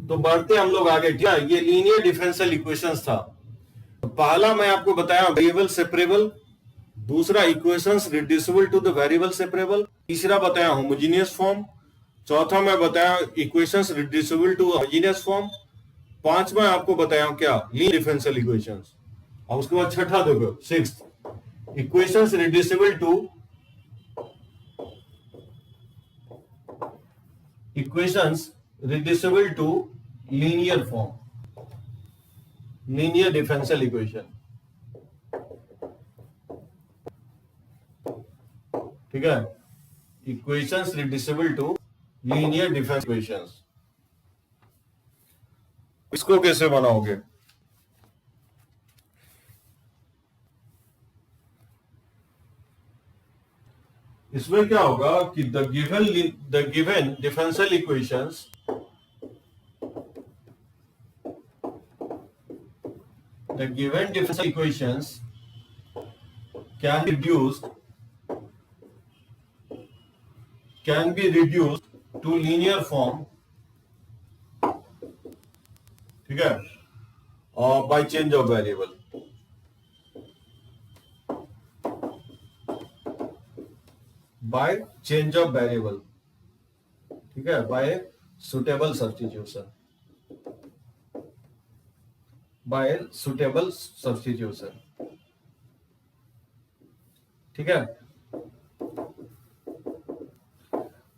तो बढ़ते हम लोग आगे, क्या ये लीनियर डिफरेंशियल इक्वेशंस था। पहला मैं आपको बताया वेरिएबल सेपरेबल, दूसरा equations reducible to the variable separable, तीसरा बताया होमोजेनियस फॉर्म, चौथा मैं बताया equations reducible to homogeneous form, पांचवा आपको बताया क्या लीनियर डिफरेंशियल इक्वेशंस, और उसके बाद छठा देखो 6th equations reducible to equations reducible to linear form, linear differential equation, ठीक है, equations reducible to linear differential equations. इसको कैसे बनाओगे? इसमें क्या होगा कि the given differential equations can be reduced to linear form, ठीक है, by change of variable, ठीक है, by suitable substitution, ठीक है।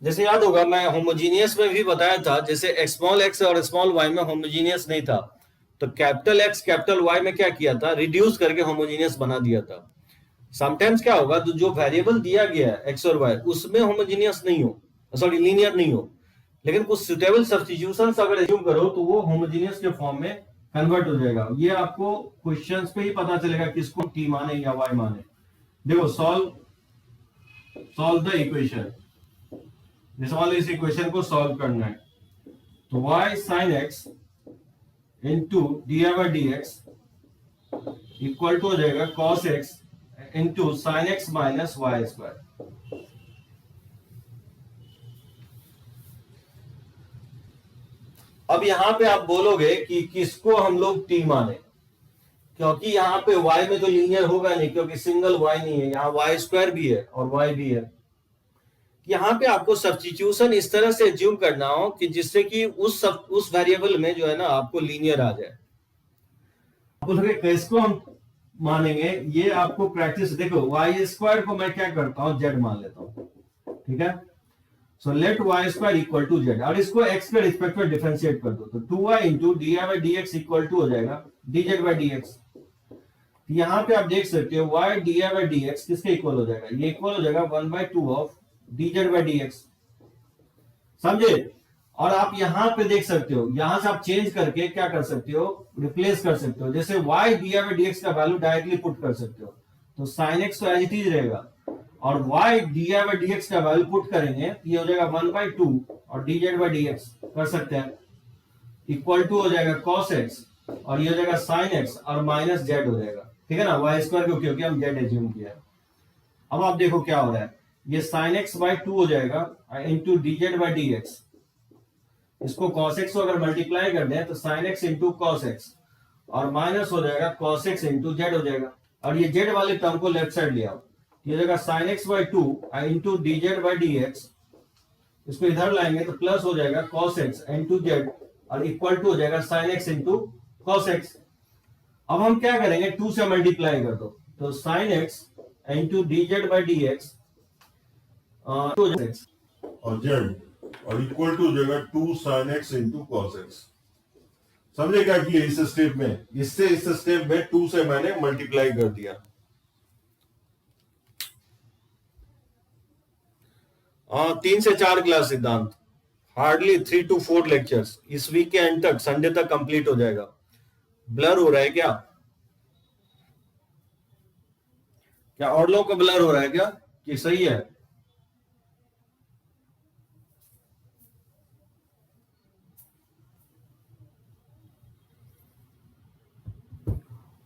जैसे याद होगा मैं होमोजीनियस में भी बताया था, जैसे स्मॉल एक्स और स्मॉल वाई में होमोजीनियस नहीं था, तो कैपिटल एक्स कैपिटल वाई में क्या किया था, रिड्यूस करके होमोजीनियस बना दिया था। समटाइम्स क्या होगा, तो जो वेरिएबल दिया गया है एक्स और वाई उसमें होमोजीनियस नहीं हो, सॉरी लीनियर नहीं हो, लेकिन कुछ सुटेबल सब्स्टिट्यूशंस अगर एज्यूम करो तो वो होमोजीनियस के फॉर्म में कन्वर्ट हो जाएगा। ये आपको क्वेश्चंस पे ही पता चलेगा किसको टी माने या वाई माने। देखो सॉल्व द इक्वेशन, जैसे मान लो इस इक्वेशन को सॉल्व करना है, तो y sin x into dx equal to हो जाएगा cos x इंटू sin x minus y square. अब यहां पे आप बोलोगे कि किसको हम लोग t माने, क्योंकि यहां पे y में तो लीनियर होगा नहीं, क्योंकि सिंगल y नहीं है, यहां y स्क्वायर भी है और y भी है। यहां पे आपको सब्स्टिट्यूशन इस तरह से एज्यूम करना हो कि जिससे कि उस वेरिएबल में जो है ना आपको लीनियर आ जाए। बोलोगे किसको हम मानेंगे, ये आपको प्रैक्टिस, देखो वाई स्क्वायर को मैं क्या करता हूं, जेड मान लेता हूं, ठीक है। So let y square equal to z, और इसको एक्स के रिस्पेक्ट में डिफरेंशिएट कर दो, तो 2y into d y d x equal to हो जाएगा dz बाई डी एक्स। यहां पे आप देख सकते हो y D by D x किसके इक्वल हो जाएगा, ये इक्वल हो जाएगा 1/2 of dz by D x, समझे। और आप यहां पे देख सकते हो, यहां से आप चेंज करके क्या कर सकते हो, रिप्लेस कर सकते हो, जैसे y D by D x का वैल्यू डायरेक्टली पुट कर सकते हो, तो sin x तो एज इट इज रहेगा, और y D by D x का वैल्यू पुट करेंगे तो ये हो जाएगा 1/2 और dz बाई डी एक्स कर सकते हैं, इक्वल टू हो जाएगा cos x, और ये हो जाएगा sin x और माइनस जेड हो जाएगा, ठीक है ना, वाई स्क्वायर को क्योंकि हम जेड एज्यूम किया है। अब आप देखो क्या हो रहा है, ये sin x बाई 2 हो जाएगा into dz by D x, इसको cos x को अगर मल्टीप्लाई कर दें तो sin x into cos x, और माइनस हो जाएगा cos x इंटू जेड हो जाएगा, और ये जेड वाले टर्म को लेफ्ट साइड ले आओ, ये हो जाएगा sin x by 2 into dz by D x, इसको इधर लाएंगे तो प्लस हो जाएगा cos x इंटू जेड, और इक्वल टू हो जाएगा sin x into cos x। अब हम क्या करेंगे, 2 से मल्टीप्लाई कर दो, तो sin x into dz by D x और जेड, और इक्वल टू हो जाएगा 2 sin x into cos x। समझे क्या किया इस स्टेप में, इससे इस स्टेप में 2 से मैंने मल्टीप्लाई कर दिया। 3 से 4 क्लास सिद्धांत, हार्डली 3 to 4 लेक्चर्स, इस वीक के एंड तक, संडे तक कंप्लीट हो जाएगा। ब्लर हो रहा है क्या और लोगों को ब्लर हो रहा है क्या, कि सही है?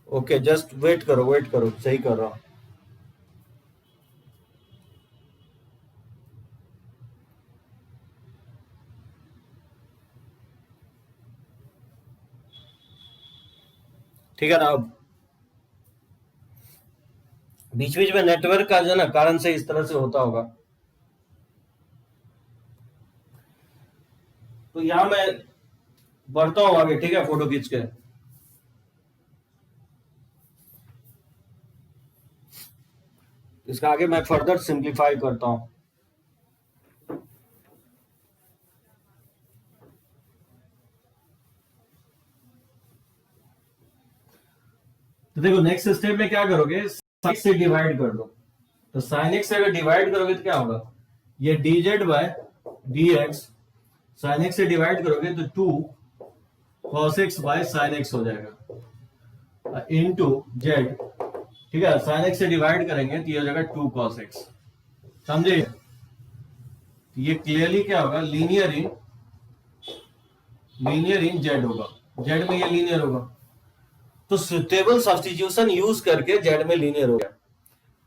ओके, जस्ट वेट करो, सही कर रहा हूं। ठीक है ना। अब बीच बीच में नेटवर्क का जो है ना कारण से इस तरह से होता होगा, तो यहां मैं बढ़ता हूं आगे, ठीक है, फोटो खींच के। इसका आगे मैं फर्दर सिंप्लीफाई करता हूं। देखो नेक्स्ट स्टेप में क्या करोगे, sin से डिवाइड कर दो। तो sin x से अगर डिवाइड करोगे तो क्या होगा, ये dz by dx, sin x से डिवाइड करोगे तो 2 cos x by sin x हो जाएगा इनटू z। ठीक है, sin x से डिवाइड करेंगे तो ये हो जाएगा 2 cos x। समझे? तो ये क्लियरली क्या होगा, लीनियर इन z होगा, z में ये लीनियर होगा। तो सुटेबल सब्स्टिट्यूशन यूज करके z में लीनियर हो गया।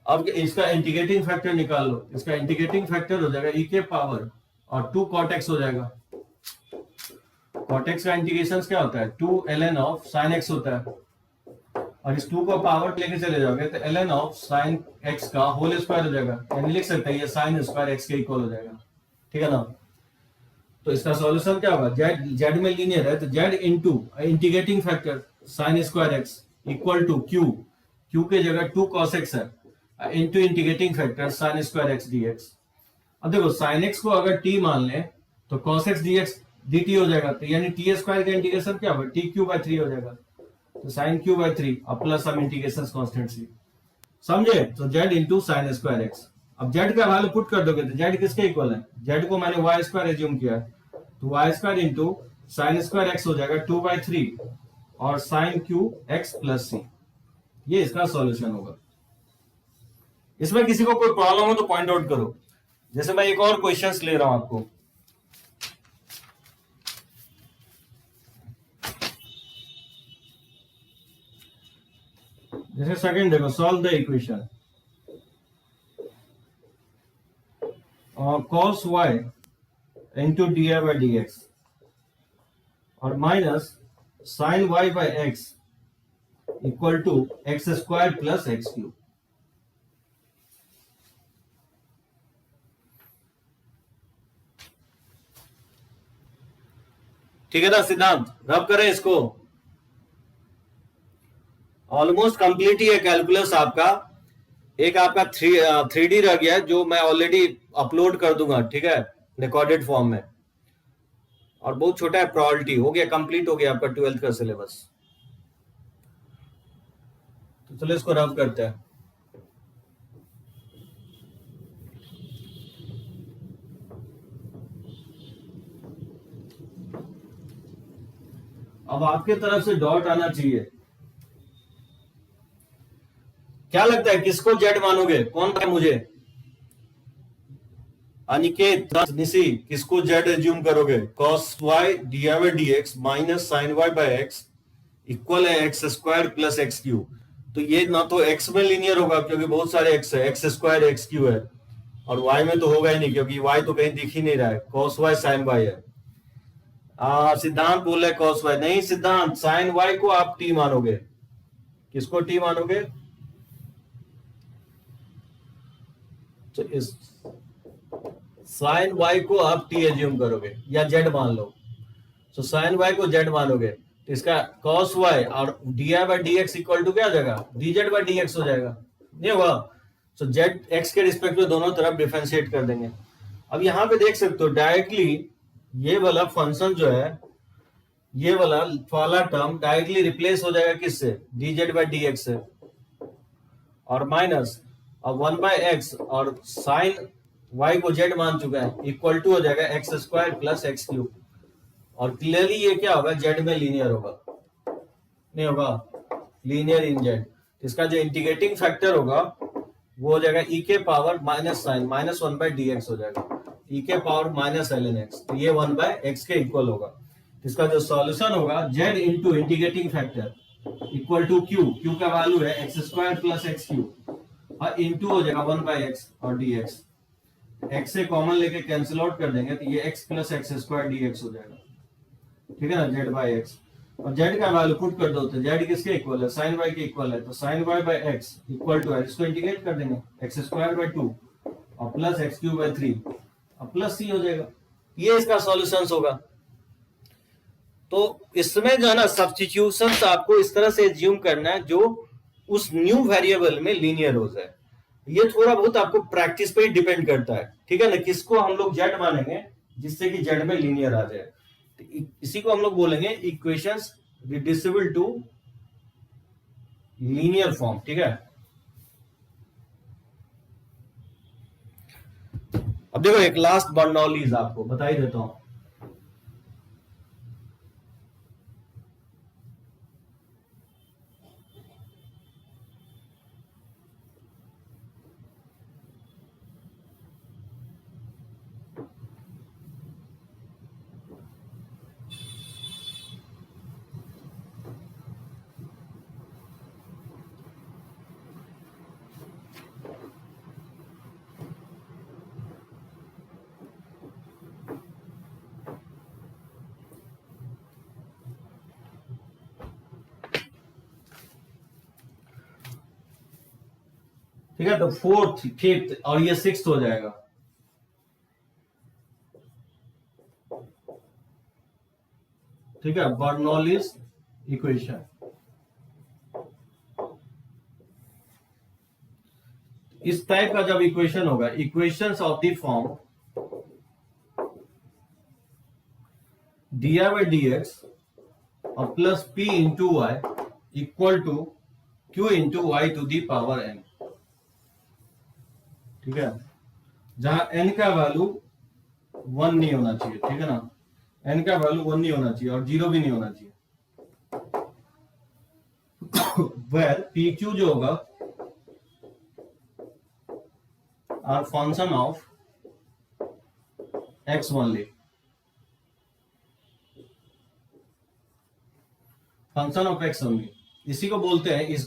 अब इसका इंटीग्रेटिंग फैक्टर निकाल लो, इसका इंटीग्रेटिंग फैक्टर हो जाएगा e के पावर और 2 cot x हो जाएगा। cot x का इंटीग्रेशन क्या होता है, 2 ln ऑफ sin x होता है, और इस 2 को पावर लेके चले जाओगे तो ln ऑफ sin x का होल स्क्वायर हो जाएगा, यानी लिख सकते हैं ये sin स्क्वायर x के इक्वल हो जाएगा। ठीक है ना? तो इसका सॉल्यूशन क्या होगा, z में लीनियर है तो z into integrating factor sin square x equal to q के जगह 2 cos x है into integrating factor sin square x dx। अब देखो sin x को अगर t मान ले तो cos x dx dt हो जाएगा, तो यानी t स्क्वायर का इंटीग्रेशन क्या होगा, t³/3 हो जाएगा। तो sin³/3 अब प्लस हम इंटीग्रेशन कांस्टेंट c। समझे? तो z into sin square x। अब z का वैल्यू पुट कर दोगे तो z किसके इक्वल है, z को मैंने y स्क्वायर एज्यूम किया है, तो y square into sin square x हो जाएगा 2/3 और sin³ x + c। ये इसका सॉल्यूशन होगा। इसमें किसी को कोई प्रॉब्लम हो तो पॉइंट आउट करो। जैसे मैं एक और क्वेश्चंस ले रहा हूं आपको, जैसे सेकंड देखो, solve the equation cos y into dy/dx और minus sin y/x equal to x² + x³। ठीक है ना सिद्धांत, रब करें इसको। ऑलमोस्ट कंप्लीट ही है कैलकुलस आपका। एक आपका 3D रह गया है जो मैं ऑलरेडी अपलोड कर दूंगा, ठीक है, रिकॉर्डेड फॉर्म में, और बहुत छोटा है प्रोबेबिलिटी। हो गया, कंप्लीट हो गया आपका 12th का सिलेबस। तो चलो इसको रब करते हैं। अब आपके तरफ से डॉट आना चाहिए। क्या लगता है किसको जेड मानोगे, कौन है मुझे? अनिकेत, निशी, किसको जेड एज्यूम करोगे? cos y dy/dx minus sin y/x equal है x² + x³। तो ये ना तो x में लीनियर होगा क्योंकि बहुत सारे x है, x² x³ है, और y में तो होगा ही नहीं क्योंकि y तो कहीं दिख ही नहीं रहा है, cos y sin y है। सिद्धांत बोल रहे cos y नहीं, सिद्धांत sin y को आप t मानोगे। किसको t मानोगे? तो इस sin y को आप t एज्यूम करोगे या z मान लो। तो sin y को z मानोगे तो इसका cos y और dy/dx इक्वल टू क्या हो जाएगा, dz/dx हो जाएगा, नहीं होगा? तो z x के रिस्पेक्ट में दोनों तरफ डिफरेंशिएट कर देंगे। अब यहां पे देख सकते हो डायरेक्टली ये वाला फंक्शन जो है, ये वाला टर्म डायरेक्टली रिप्लेस हो जाएगा किससे, dz/dx से, और माइनस अब 1/x और sin y को z मान चुका है इक्वल टू हो जाएगा x² + x³। और क्लियरली ये क्या होगा, z में लीनियर होगा, नहीं होगा, लीनियर इन z। इसका जो इंटीग्रेटिंग फैक्टर होगा वो हो जाएगा e के power minus sign minus 1/dx हो जाएगा, e के पावर माइनस ln x, तो ये 1/x के इक्वल होगा। इसका जो सॉल्यूशन होगा z into integrating factor equal to q का वैल्यू है x² + x³ और इंटू हो जाएगा 1/x और dx। x से कॉमन लेके कैंसिल आउट कर देंगे तो ये x + x² dx हो जाएगा, ठीक है ना, z/x। और z का वैल्यू पुट कर दो तो z किसके इक्वल है, sin y के इक्वल है, तो sin y/x इक्वल टू है, इसको इंटीग्रेट कर देंगे x²/2 और प्लस x³/3 और प्लस c हो जाएगा। ये इसका सॉल्यूशंस होगा। तो इसमें जो है ना सब्स्टिट्यूशंस आपको इस तरह से एज्यूम करना है जो उस न्यू वेरिएबल में लीनियर हो जाए। ये थोड़ा बहुत आपको प्रैक्टिस पे ही डिपेंड करता है, ठीक है ना, किसको हम लोग z मानेंगे जिससे कि z में लीनियर आ जाए। तो इसी को हम लोग बोलेंगे equations reducible to linear form, ठीक है। अब देखो एक लास्ट बर्नौलीज आपको बता ही देता हूं। ठीक है, तो फोर्थ, फिफ्थ और ये सिक्स्थ हो जाएगा। ठीक है, बर्नौलीज इक्वेशन। इस टाइप का जब इक्वेशन होगा, equations of the form D by D x और plus P into Y equal to Q into Y to the power N. ठीक है, जहां n का वैल्यू 1 नहीं होना चाहिए, ठीक है ना, n का वैल्यू 1 नहीं होना चाहिए और 0 भी नहीं होना चाहिए। वेयर pq जो होगा are function of x only, function of x only, इसी को बोलते हैं, is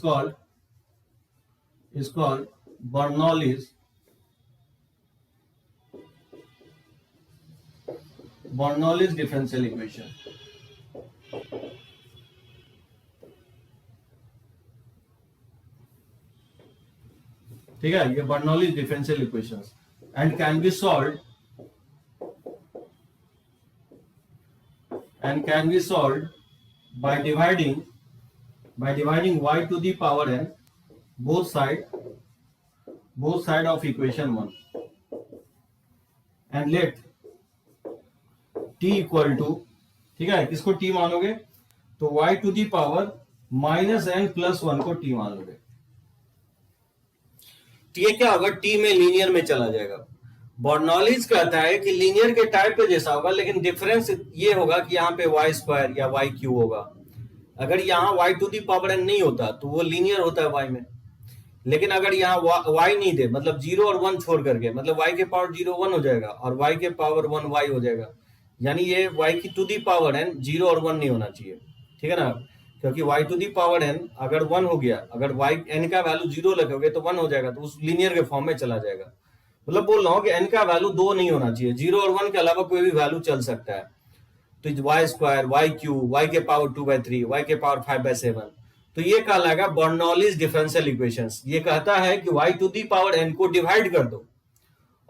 called Bernoulli's differential equation. ठीक है, ये Bernoulli's differential equations and can be solved by dividing y to the power n both side of equation 1 and let t equal to, ठीक है, किसको t मानोगे तो y to the power minus n plus 1 को t मान लोगे। तो ये क्या होगा, t में लीनियर में चला जाएगा। बर्नौलीज कहता है कि लीनियर के टाइप पे जैसा होगा, लेकिन डिफरेंस ये होगा कि यहाँ पे वाई स्क्वायर या वाई क्यू होगा। अगर यहाँ y to the power n नहीं होता तो वो लीनियर होता है y में, लेकिन अगर यहाँ y नहीं दे, मतलब 0 और 1 छोड़ करके, मतलब y के पावर 0 1 हो जाएगा और y के पावर 1 y हो जाएगा, यानी ये y की टू दी पावर n 0 और 1 नहीं होना चाहिए। ठीक है ना, क्योंकि y to the power n अगर 1 हो गया, अगर y n का वैल्यू 0 लगोगे तो 1 हो जाएगा, तो उस लीनियर के फॉर्म में चला जाएगा। मतलब बोल रहा हूँ कि n का वैल्यू 2 नहीं होना चाहिए, 0 और 1 के अलावा कोई भी वैल्यू चल सकता है। तो y square, y cube, y के पावर 2/3, वाई के पावर 5/7, तो ये कहलाएगा बर्नौलीज डिफरेंशियल इक्वेशंस। ये कहता है कि y to the power n को डिवाइड कर दो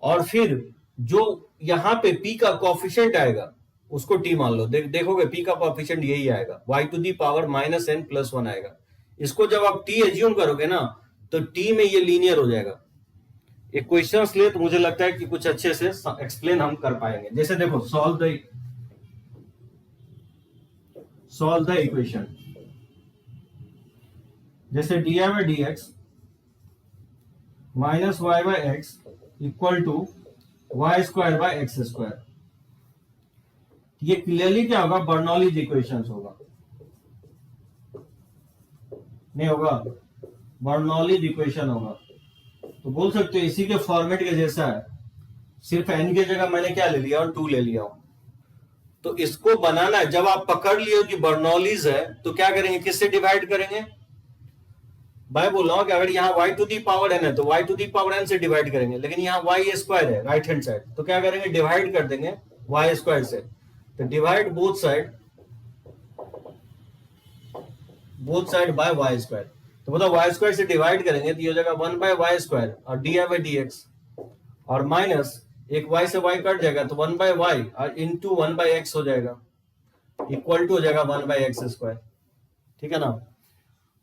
और फिर जो यहाँ पे p का कोफिशिएंट आएगा उसको t मान लो। देखोगे p का कोफिशिएंट यही आएगा, y to the power minus n plus 1 आएगा। इसको जब आप t एज्यूम करोगे ना तो t में ये लीनियर हो जाएगा। एक क्वेश्चंस ले तो मुझे लगता है कि कुछ अच्छे से एक्सप्लेन हम कर पाएंगे। जैसे देखो, सॉल्व द इक्वेशन, जैसे d by D x minus y by x equal to y square by x square. ये क्लियरली क्या होगा, बर्नौलीज इक्वेशंस होगा, नहीं होगा, बर्नौलीज इक्वेशन होगा। तो बोल सकते हो इसी के फॉर्मेट के जैसा है, सिर्फ n की जगह मैंने क्या ले लिया और 2 ले लिया हूं। तो इसको बनाना है, जब आप पकड़ लियो कि बर्नौलीज है तो क्या करेंगे, किससे डिवाइड करेंगे। मैं बोल रहा हूं कि अगर यहाँ y to the power n है तो y to the power n से डिवाइड करेंगे, लेकिन यहाँ y स्क्वायर है राइट हैंड साइड, तो क्या करेंगे, डिवाइड कर देंगे y स्क्वायर से। तो divide both side by y square. तो मतलब y स्क्वायर से डिवाइड करेंगे तो ये हो जाएगा 1/y स्क्वायर और डी बाई डी एक्स, और माइनस एक y से y कट जाएगा तो 1/y और इंटू 1/x हो जाएगा, इक्वल टू हो जाएगा 1/x स्क्वायर। ठीक है ना,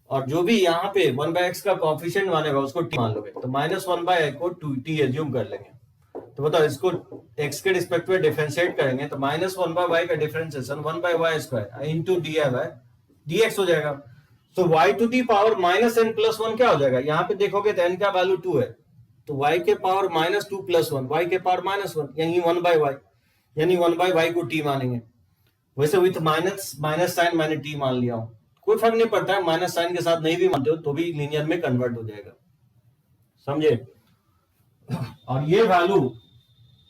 और जो भी यहाँ पे 1/x का कोएफिशिएंट मानेगा उसको t मान लोगे, तो माइनस 1/x को 2t एज्यूम कर लेंगे। तो बताओ इसको x के रिस्पेक्ट में डिफरेंशिएट करेंगे तो माइनस 1/y का differentiation 1/y square into d by D x हो जाएगा। तो y to the power minus n plus one क्या हो जाएगा, यहां पे देखोगे तो n का वैल्यू 2 है, तो y के पावर माइनस 2 प्लस 1, y के पावर माइनस 1 यानी 1 बाय y, यानी 1 बाय y को t मानेंगे। वैसे विथ माइनस माइनस साइन मैंने t मान लिया हूं, कोई फर्क नहीं पड़ता है, माइनस साइन के साथ नहीं भी मानते हो तो भी लीनियर में कन्वर्ट हो जाएगा, समझे। और ये वैल्यू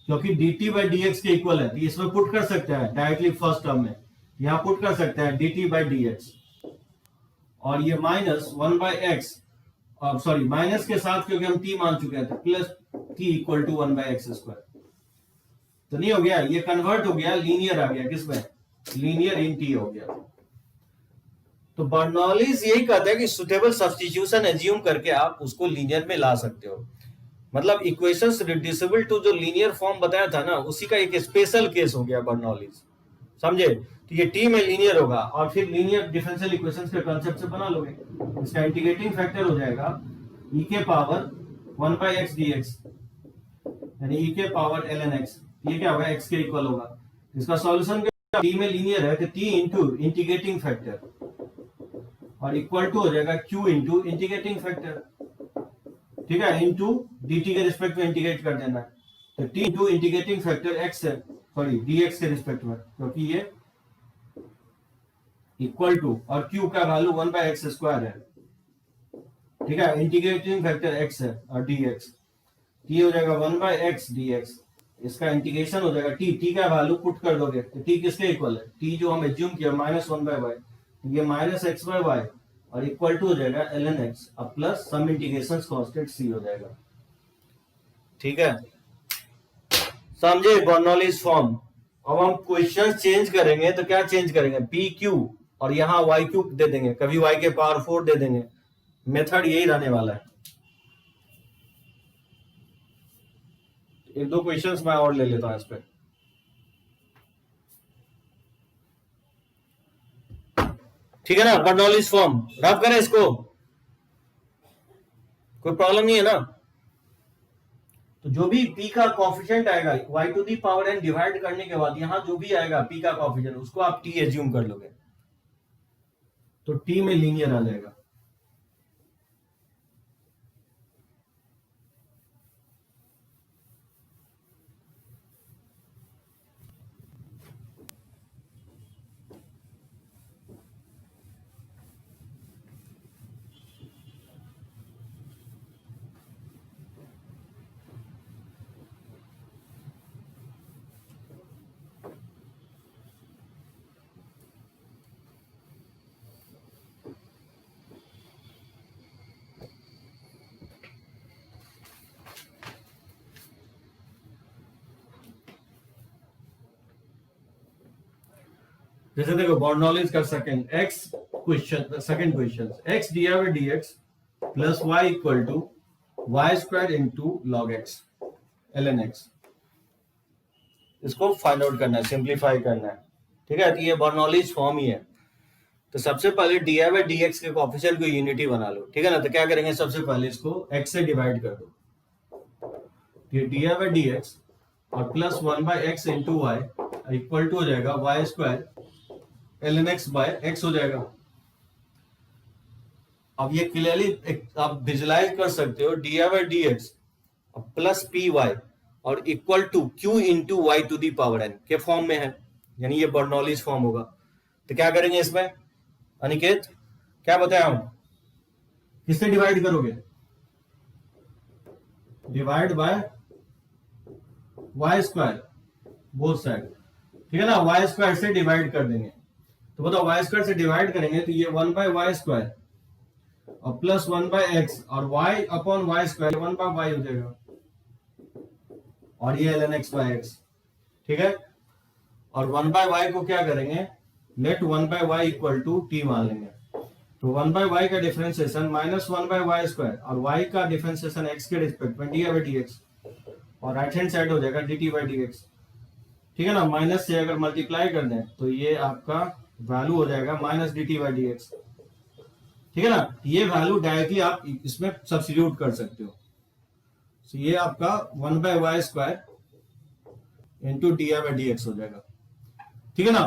क्योंकि dt बाई dx के इक्वल है तो इसमें पुट कर सकते हैं डायरेक्टली फर्स्ट टर्म में, यहां पुट कर सकते हैं dt बाई dx, और ये minus 1 by x, sorry minus के साथ क्योंकि हम t मान चुके हैं तो plus t equal to 1 by x square, तो नहीं हो गया, ये कन्वर्ट हो गया, लीनियर आ गया, किसमें, लीनियर इन t हो गया। तो बर्नौलीज यही कहता है कि सुटेबल सब्स्टिट्यूशन एज्यूम करके आप उसको लीनियर में ला सकते हो, मतलब इक्वेशंस रिड्यूसिबल टू जो लीनियर फॉर्म बताया था ना उसी का एक स्पेशल केस हो गया बर्नौलीज, समझे। तो ये टी में लीनियर होगा और फिर लीनियर डिफरेंशियल इक्वेशंस के कांसेप्ट से बना लोगे, इसका इंटीग्रेटिंग फैक्टर हो जाएगा e के पावर 1 बाय x dx, यानी e के पावर ln x, ये क्या होगा, x के इक्वल होगा। इसका सॉल्यूशन क्या, t में लीनियर है तो t इंटू इंटीग्रेटिंग फैक्टर और इक्वल टू हो जाएगा q इंटू इंटीग्रेटिंग फैक्टर, ठीक है, इंटू dt के रिस्पेक्ट में इंटीग्रेट कर देना, तो t into integrating factor x है, सॉरी dx के रिस्पेक्ट में, क्योंकि ये इक्वल टू और q का वैल्यू 1 बाय एक्स स्क्वायर है, ठीक है, इंटीग्रेटिंग फैक्टर x है और dx, t हो जाएगा 1 बाय एक्स dx, इसका इंटीग्रेशन हो जाएगा t का वैल्यू पुट कर दोगे तो t किसके इक्वल है, t जो हम एज्यूम किया माइनस 1 बाय y, ये माइनस x बाय y और इक्वल टू हो जाएगा ln x अब plus some integration constant c हो जाएगा, ठीक है, समझे बर्नौलीज फॉर्म। अब हम क्वेश्चन चेंज करेंगे तो क्या चेंज करेंगे, पी क्यू और यहाँ वाई क्यूब दे देंगे, कभी वाई के पावर 4 दे देंगे, मेथड यही रहने वाला है। एक दो क्वेश्चंस मैं और ले लेता हूं इस पे, ठीक है ना, बर्नौलीज फॉर्म रब करें इसको, कोई प्रॉब्लम नहीं है ना। तो जो भी p का कोफिशिएंट आएगा y to the power n divide करने के बाद यहां जो भी आएगा p का कोफिशिएंट उसको आप t एज्यूम कर लोगे तो t में लीनियर आ जाएगा। जैसे देखो बर्नौलीज का second x question, second question x dy dx plus y equal to y square into log x ln x, इसको फाइंड आउट करना है, सिंप्लीफाई करना है, ठीक है। तो ये बर्नौलीज फॉर्म ही है। तो सबसे पहले dy बाई dx के कोएफिशिएंट को यूनिटी बना लो, ठीक है ना। तो क्या करेंगे, सबसे पहले इसको x से डिवाइड कर दो, ये dy बाई dx और plus 1 by x into Y equal to हो जाएगा y square ln x by x हो जाएगा। अब ये क्लियरली आप विजुलाइज कर सकते हो dy by dx plus P Y और equal to q into Y to the power n के फॉर्म में है, यानी ये बर्नौलीज फॉर्म होगा। तो क्या करेंगे इसमें अनिकेत, क्या बताया हम, किससे डिवाइड करोगे, divide by y square both side, ठीक है ना, वाई स्क्वायर से डिवाइड कर देंगे। तो बताओ वाई स्क्वायर से डिवाइड करेंगे तो ये 1 बाय वाई स्क्वायर और प्लस 1 बाय एक्स और y upon y square 1 by y हो जाएगा और ये ln x बाय x, ठीक है। और 1 बाय वाई को क्या करेंगे, let 1 by y equal to t मान लेंगे। तो 1 बाय वाई का differentiation minus 1 by y square और y का डिफरेंशिएशन x के रिस्पेक्ट में dy बाई dx और राइट हैंड साइड हो जाएगा dt बाई dx, ठीक है ना। माइनस से अगर मल्टीप्लाई कर दें तो ये आपका वैल्यू हो जाएगा माइनस dt बाई dx, ठीक है ना। ये वैल्यू डायरेक्टली आप इसमें सब्स्टिट्यूट कर सकते हो। तो ये आपका 1 by y square into d by D x हो जाएगा, ठीक है ना।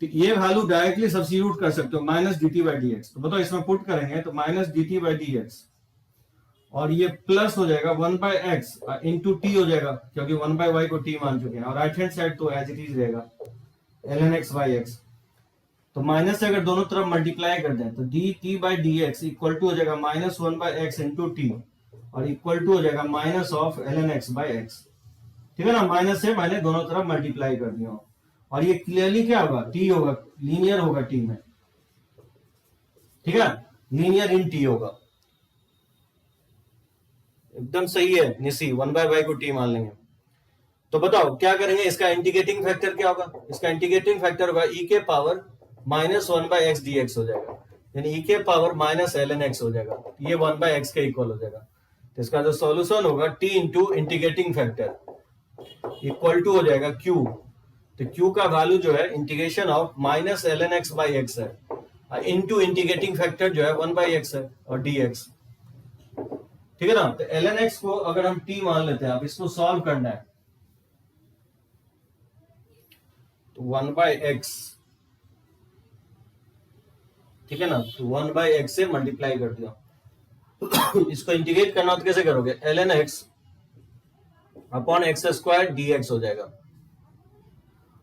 तो ये वैल्यू डायरेक्टली सब्स्टिट्यूट कर सकते हो minus D t by D x. तो बताओ इसमें पुट करेंगे तो minus D t by D x और ये प्लस हो जाएगा 1/x इंटू टी हो जाएगा, क्योंकि 1/y को t मान चुके हैं, और राइट हैंड साइड तो एज इट इज रहेगा ln x बाई एक्स। तो माइनस से अगर दोनों तरफ मल्टीप्लाई कर दें तो d t by D x equal to हो जाएगा माइनस 1/x इंटू टी और इक्वल टू हो जाएगा minus of ln x by x. ठीक है ना, माइनस से मैंने दोनों तरफ मल्टीप्लाई कर दिया और ये क्लियरली क्या होगा, टी होगा, लीनियर होगा टी में। ठीक है, लीनियर इन टी होगा, एकदम सही है निशी, 1/y को टी मान लेंगे। तो बताओ क्या करेंगे, इसका इंटीग्रेटिंग फैक्टर क्या होगा, इसका इंटीग्रेटिंग फैक्टर होगा e के पावर माइनस 1/x dx हो जाएगा, यानी e के पावर माइनस ln x हो जाएगा, ये 1/x के इक्वल हो जाएगा। तो इसका जो सॉल्यूशन होगा t into integrating factor equal to हो जाएगा q। तो q का वैल्यू जो है integration of minus ln x by x है इंटू इंटीग्रेटिंग फैक्टर जो है 1/x है और dx। ठीक है ना, तो ln x को अगर हम t मान लेते हैं, अब इसको सॉल्व करना है तो 1/x, ठीक है ना, तो 1/x से मल्टीप्लाई कर दिया। इसको इंटीग्रेट करना तो कैसे करोगे, ln x upon x square dx हो जाएगा।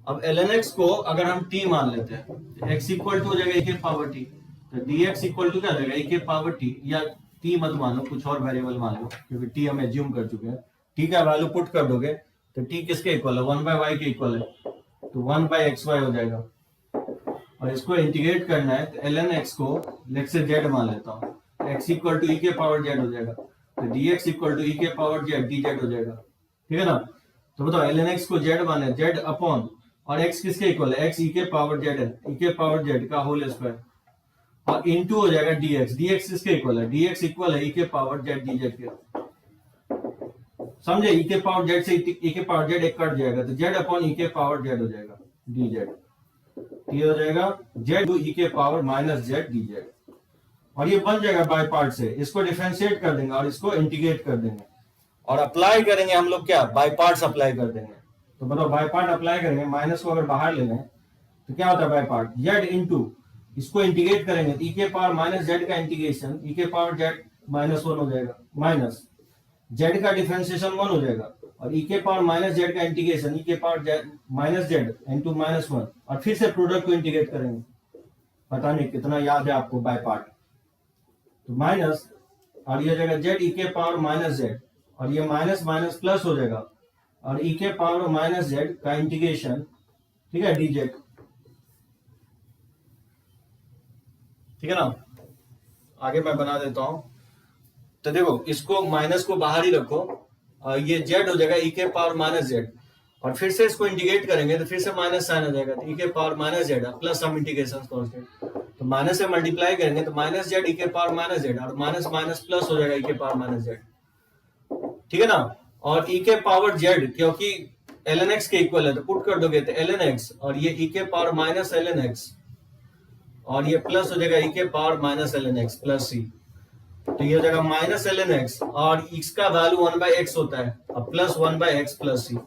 अब ln x को अगर हम t मान लेते हैं तो x इक्वल टू हो जाएगा e के पावर t, तो dx इक्वल टू क्या हो जाएगा e के पावर t, या t मत मानो, कुछ और वेरिएबल मान लो, क्योंकि t हम एज्यूम कर चुके हैं। t का वैल्यू पुट कर दोगे तो t किसके इक्वल है, 1/y के इक्वल है, तो 1/xy हो जाएगा। और इसको इंटीग्रेट करना है तो ln x को लेट्स से z मान लेता हूँ, x इक्वल टू e के पावर z हो जाएगा, तो dx इक्वल टू e के पावर z dz हो जाएगा। ठीक है ना, तो बताओ ln x को z माने, z अपॉन, और x किसके इक्वल है, x e के पावर z है, e के पावर z का होल स्क्वायर, और इनटू हो जाएगा dx, dx किसके इक्वल है, dx इक्वल है e के पावर z dz के। समझे, e के पावर z से e के पावर z एक कट जाएगा तो z अपॉन e के पावर z हो जाएगा dz, ये हो जाएगा z टू e के पावर माइनस z dz। और ये बन जाएगा बाय पार्ट से, इसको डिफरेंशिएट कर देंगे और इसको इंटीग्रेट कर देंगे और अप्लाई करेंगे हम लोग क्या, बाय पार्ट्स अप्लाई कर देंगे। तो बताओ बाय पार्ट अप्लाई करेंगे, माइनस को अगर बाहर ले लें तो क्या होता है बाय पार्ट, z इंटू, इसको इंटीग्रेट करेंगे e के पावर माइनस z का इंटीग्रेशन e के पावर z माइनस 1 हो जाएगा, माइनस z का डिफरेंशिएशन 1 हो जाएगा, और e के पावर माइनस z का इंटीग्रेशन e के power minus z into minus 1, और फिर से प्रोडक्ट को इंटीग्रेट करेंगे। पता नहीं कितना याद है आपको बाय पार्ट, तो माइनस, और ये हो जाएगा z e के पावर माइनस z, और ये माइनस माइनस प्लस हो जाएगा, और e के पावर माइनस z का इंटीग्रेशन, ठीक है, dz। ठीक है ना, आगे मैं बना देता हूं। तो देखो इसको माइनस को बाहर ही रखो, ये z हो जाएगा e के पावर माइनस z, और फिर से इसको इंटीग्रेट करेंगे तो फिर से माइनस साइन हो जाएगा, तो e के power minus z plus some integration constant, तो माइनस से मल्टीप्लाई करेंगे तो माइनस z e के पावर माइनस z, और माइनस माइनस प्लस हो जाएगा e के पावर माइनस z। ठीक है ना, और e के पावर z क्योंकि ln x के इक्वल है तो पुट कर दोगे तो ln x, और ये e के पावर माइनस ln x, और ये प्लस हो जाएगा e के power minus ln x plus c, तो ये हो जाएगा माइनस ln x, और x का वैल्यू 1/x होता है, अब प्लस 1/x प्लस c।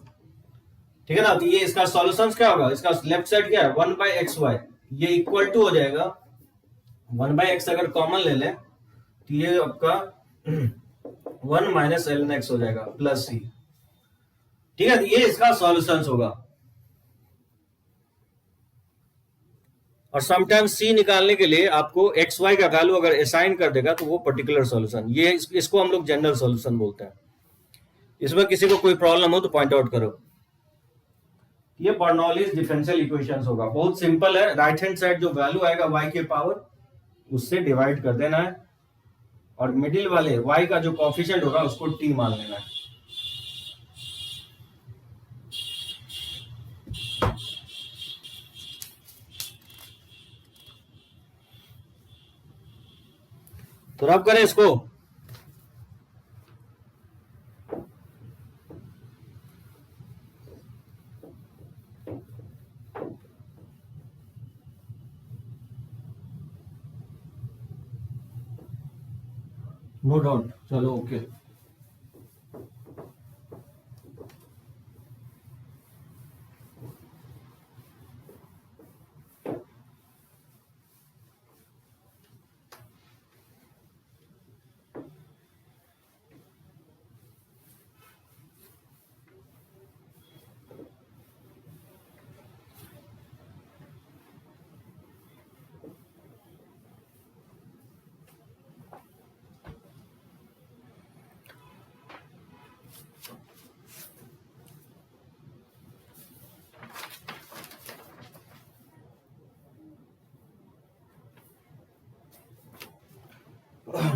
ठीक है ना, तो ये इसका सॉल्यूशन क्या होगा, इसका लेफ्ट साइड क्या है 1/xy, ये इक्वल टू हो जाएगा 1/x, अगर कॉमन ले लें तो ये आपका 1 माइनस ln x हो जाएगा प्लस c। ठीक है, ये इसका सॉल्यूशन होगा। और समटाइम्स c निकालने के लिए आपको एक्स वाई का वैल्यू अगर असाइन कर देगा तो वो पर्टिकुलर सॉल्यूशन, ये इसको हम लोग जनरल सॉल्यूशन बोलते हैं। इसमें किसी को कोई प्रॉब्लम हो तो पॉइंट आउट करो। ये बर्नौलीज डिफरेंशियल इक्वेशंस होगा, बहुत सिंपल है, राइट हैंड साइड जो वैल्यू आएगा y के पावर उससे डिवाइड कर देना है, और मिडिल वाले y का जो कोएफिशिएंट होगा उसको t मान लेना है। तो रब करें इसको, नो डाउट, चलो ओके।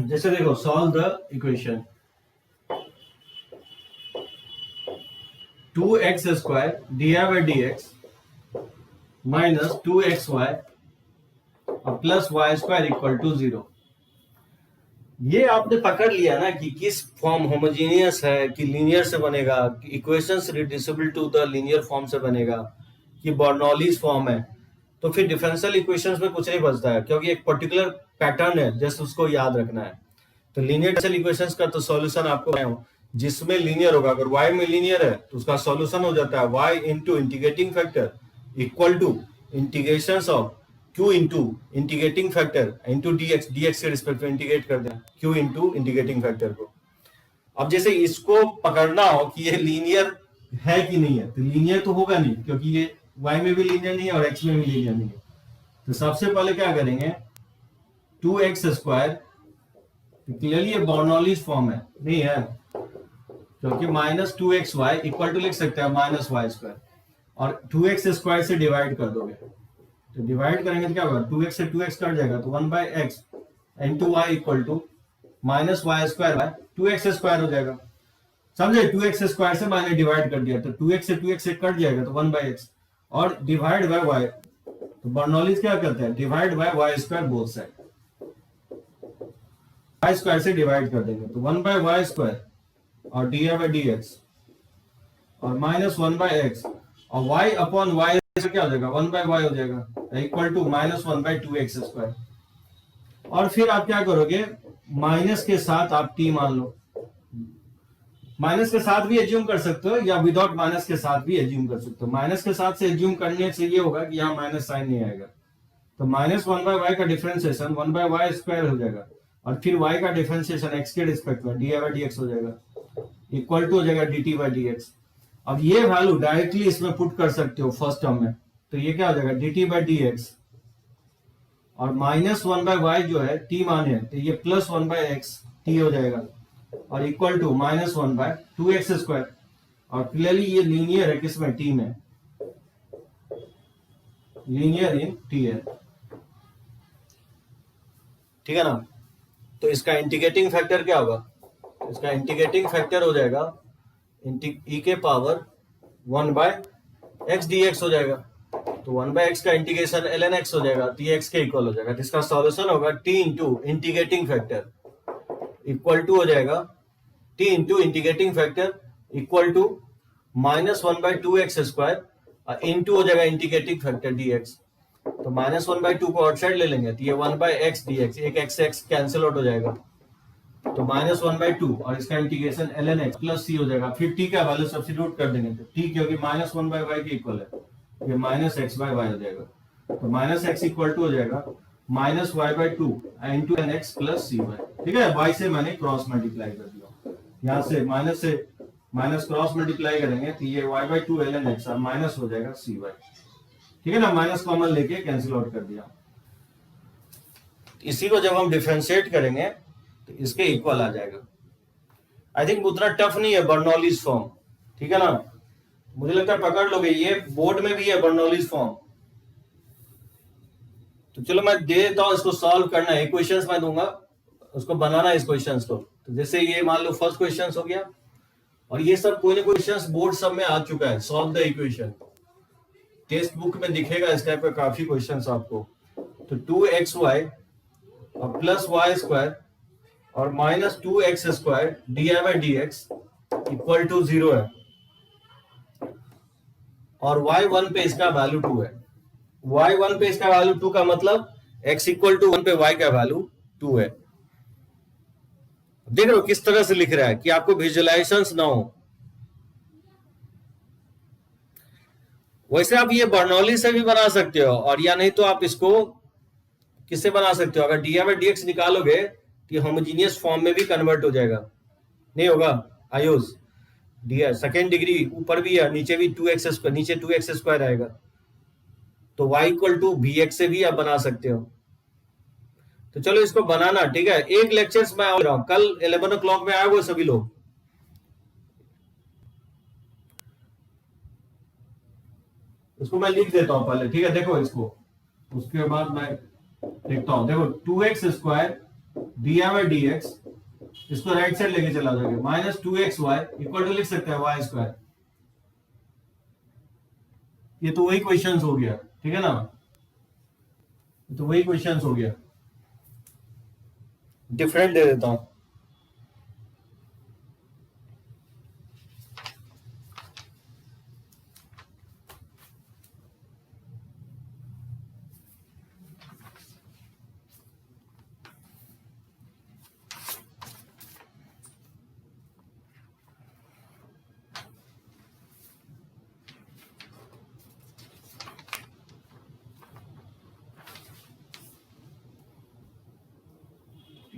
जैसे देखो, solve the equation 2x square dy by dx minus 2xy plus y square equal to 0। ये आपने पकड़ लिया ना कि किस फॉर्म होमोजीनियस है, कि लीनियर से बनेगा, कि equations reducible to the linear form से बनेगा, कि बर्नौलीज फॉर्म है। तो फिर डिफरेंशियल इक्वेशंस में कुछ नहीं बचता है, क्योंकि एक पर्टिकुलर पैटर्न है, जस्ट उसको याद रखना है। तो लीनियर डिफरेंशियल इक्वेशंस का तो सॉल्यूशन आपको जिसमें लीनियर होगा, अगर y में लीनियर है तो उसका सॉल्यूशन हो जाता है y into integrating factor equal to integration of q into integrating factor into dx के रिस्पेक्ट में इंटीग्रेट कर देना q इंटू इंटीग्रेटिंग फैक्टर को। अब जैसे इसको पकड़ना हो कि ये लीनियर है कि नहीं है, तो लीनियर तो होगा नहीं, क्योंकि ये y में भी लीनियर नहीं है और x में भी लीनियर नहीं है। तो सबसे पहले क्या करेंगे, 2x स्क्वायर क्लियरली ये बर्नौलीज फॉर्म है, नहीं है, क्योंकि माइनस 2xy इक्वल टू लिख सकते हैं माइनस वाई स्क्वायर, और 2x स्क्वायर से डिवाइड कर दोगे, तो डिवाइड करेंगे तो क्या होगा, 2x से 2x कट जाएगा, तो 1 by x into Y equal to minus y square by 2x square हो जाएगा। समझे, 2x स्क्वायर से मैंने डिवाइड कर दिया, तो 2x से 2x से कट जाएगा, तो 1 बाई एक्स और डिवाइड बाय वाई। तो बर्नौलीज क्या करते हैं, divide by y square both side, y square से डिवाइड कर देंगे, तो 1 बाय वाई स्क्वायर और डी बाई डी एक्स और माइनस 1 बाई एक्स और y अपॉन वाई से क्या हो जाएगा, 1 बाई वाई हो जाएगा equal to minus 1 by 2x square. और फिर आप क्या करोगे, माइनस के साथ आप t मान लो, माइनस के साथ भी एज्यूम कर सकते हो या विदाउट माइनस के साथ भी एज्यूम कर सकते हो। माइनस के साथ से एज्यूम करने से ये होगा कि यहाँ माइनस साइन नहीं आएगा, तो माइनस 1 बाई वाई का डिफरेंशिएशन 1 बाई वाई स्क्वायर हो जाएगा, और फिर y का डिफरेंशिएशन x के रिस्पेक्ट में डी बाई डी एक्स हो जाएगा इक्वल टू हो जाएगा D t by D x. अब ये वैल्यू डायरेक्टली इसमें पुट कर सकते हो फर्स्ट टर्म में, तो ये क्या हो जाएगा, D t by D x और माइनस 1 बाई वाई जो है t माने, तो ये प्लस 1 बाई एक्स टी हो जाएगा और equal to minus 1 by 2x square. और क्लियरली ये लीनियर है, किसमें, t में, लीनियर इन t है, ठीक है ना। तो इसका इंटीग्रेटिंग फैक्टर क्या होगा, इसका इंटीग्रेटिंग फैक्टर हो जाएगा e के power 1 by x D x हो जाएगा, तो 1 बाय एक्स का इंटीग्रेशन ln x हो जाएगा, तो ये x के इक्वल हो जाएगा। तो इसका सॉल्यूशन होगा t into integrating factor equal to हो जाएगा t into integrating factor equal to minus 1 by 2x square into हो जाएगा इंटीग्रेटिंग फैक्टर dx। तो माइनस 1 बाय 2 को आउटसाइड ले लेंगे, तो ये 1 बाय एक्स डी एक्स, एक x कैंसिल आउट हो जाएगा, तो माइनस 1 बाई 2 और इसका integration ln x plus c हो जाएगा। फिर t का वैल्यू सब्स्टिट्यूट कर देंगे, तो t क्योंकि माइनस 1 बाई वाई के इक्वल है, ये माइनस एक्स बाई वाई हो जाएगा, तो माइनस एक्स इक्वल टू हो जाएगा minus y by 2 into n x plus c y, ठीक है। y से मैंने क्रॉस मल्टीप्लाई कर दिया, यहाँ से माइनस क्रॉस मल्टीप्लाई करेंगे, तो ये y बाई 2 ln x और माइनस हो जाएगा सी वाई, ठीक है ना। माइनस कॉमन लेके कैंसिल आउट कर दिया। इसी को जब हम डिफरेंशिएट करेंगे तो इसके इक्वल आ जाएगा। आई थिंक उतना टफ नहीं है बर्नौलीज फॉर्म, ठीक है ना, मुझे लगता है पकड़ लोगे, ये बोर्ड में भी है बर्नौलीज फॉर्म। तो चलो मैं दे देता हूं, इसको सॉल्व करना है, इक्वेशंस मैं दूंगा, उसको बनाना है इस क्वेश्चंस को। तो जैसे ये मान लो फर्स्ट क्वेश्चन हो गया, और ये सब कोई ना क्वेश्चंस बोर्ड सब में आ चुका है, solve the equation, text book में दिखेगा इस टाइप का काफी क्वेश्चंस आपको। तो 2xy प्लस वाई स्क्वायर और minus 2x square d by D x equal to 0 है, और y1 पे इसका वैल्यू 2 है। y1 पे इसका वैल्यू 2 का मतलब x इक्वल टू 1 पे y का वैल्यू 2 है। देख रहे हो किस तरह से लिख रहा है कि आपको विजुअलाइजेशंस ना हो। वैसे आप ये बर्नौली से भी बना सकते हो, और या नहीं तो आप इसको किससे बना सकते हो, अगर डी बाई डी एक्स निकालोगे तो होमोजीनियस फॉर्म में भी कन्वर्ट हो जाएगा, नहीं होगा आयुष, डी सेकेंड डिग्री ऊपर भी है, नीचे भी 2x स्क्वायर, नीचे 2x स्क्वायर आएगा, तो y equal to b x से भी आप बना सकते हो। तो चलो इसको बनाना, ठीक है। एक लेक्चर्स में आ रहा हूं, कल 11 o'clock में आए हुए सभी लोग, इसको मैं लिख देता हूं पहले, ठीक है। देखो इसको, उसके बाद मैं देखता हूं, देखो 2x स्क्वायर dx इसको राइट साइड लेके चला जाएगा माइनस 2xy इक्वल टू लिख सकते हैं वाई स्क्वायर। ये तो वही क्वेश्चंस हो गया, ठीक है ना, ये तो वही क्वेश्चंस हो गया। डिफरेंट दे देता हूं।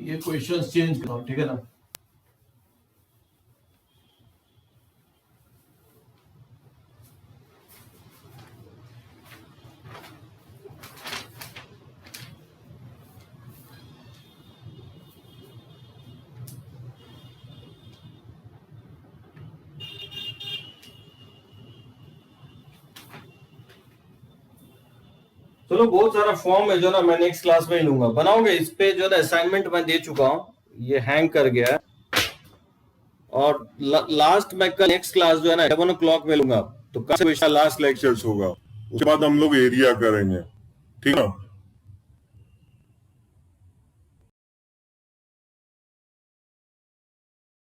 ये क्वेश्चंस चेंज करो, ठीक है ना। चलो बहुत सारा फॉर्म है जो ना मैं नेक्स्ट क्लास में ही लूंगा, बनाओगे इस पे जो ना असाइनमेंट मैं दे चुका हूं, ये हैंग कर गया है। और लास्ट मैं कल नेक्स्ट क्लास जो है ना 11 o'clock में लूंगा, तो कल से लास्ट लेक्चर्स होगा, उसके बाद हम लोग एरिया करेंगे, ठीक है।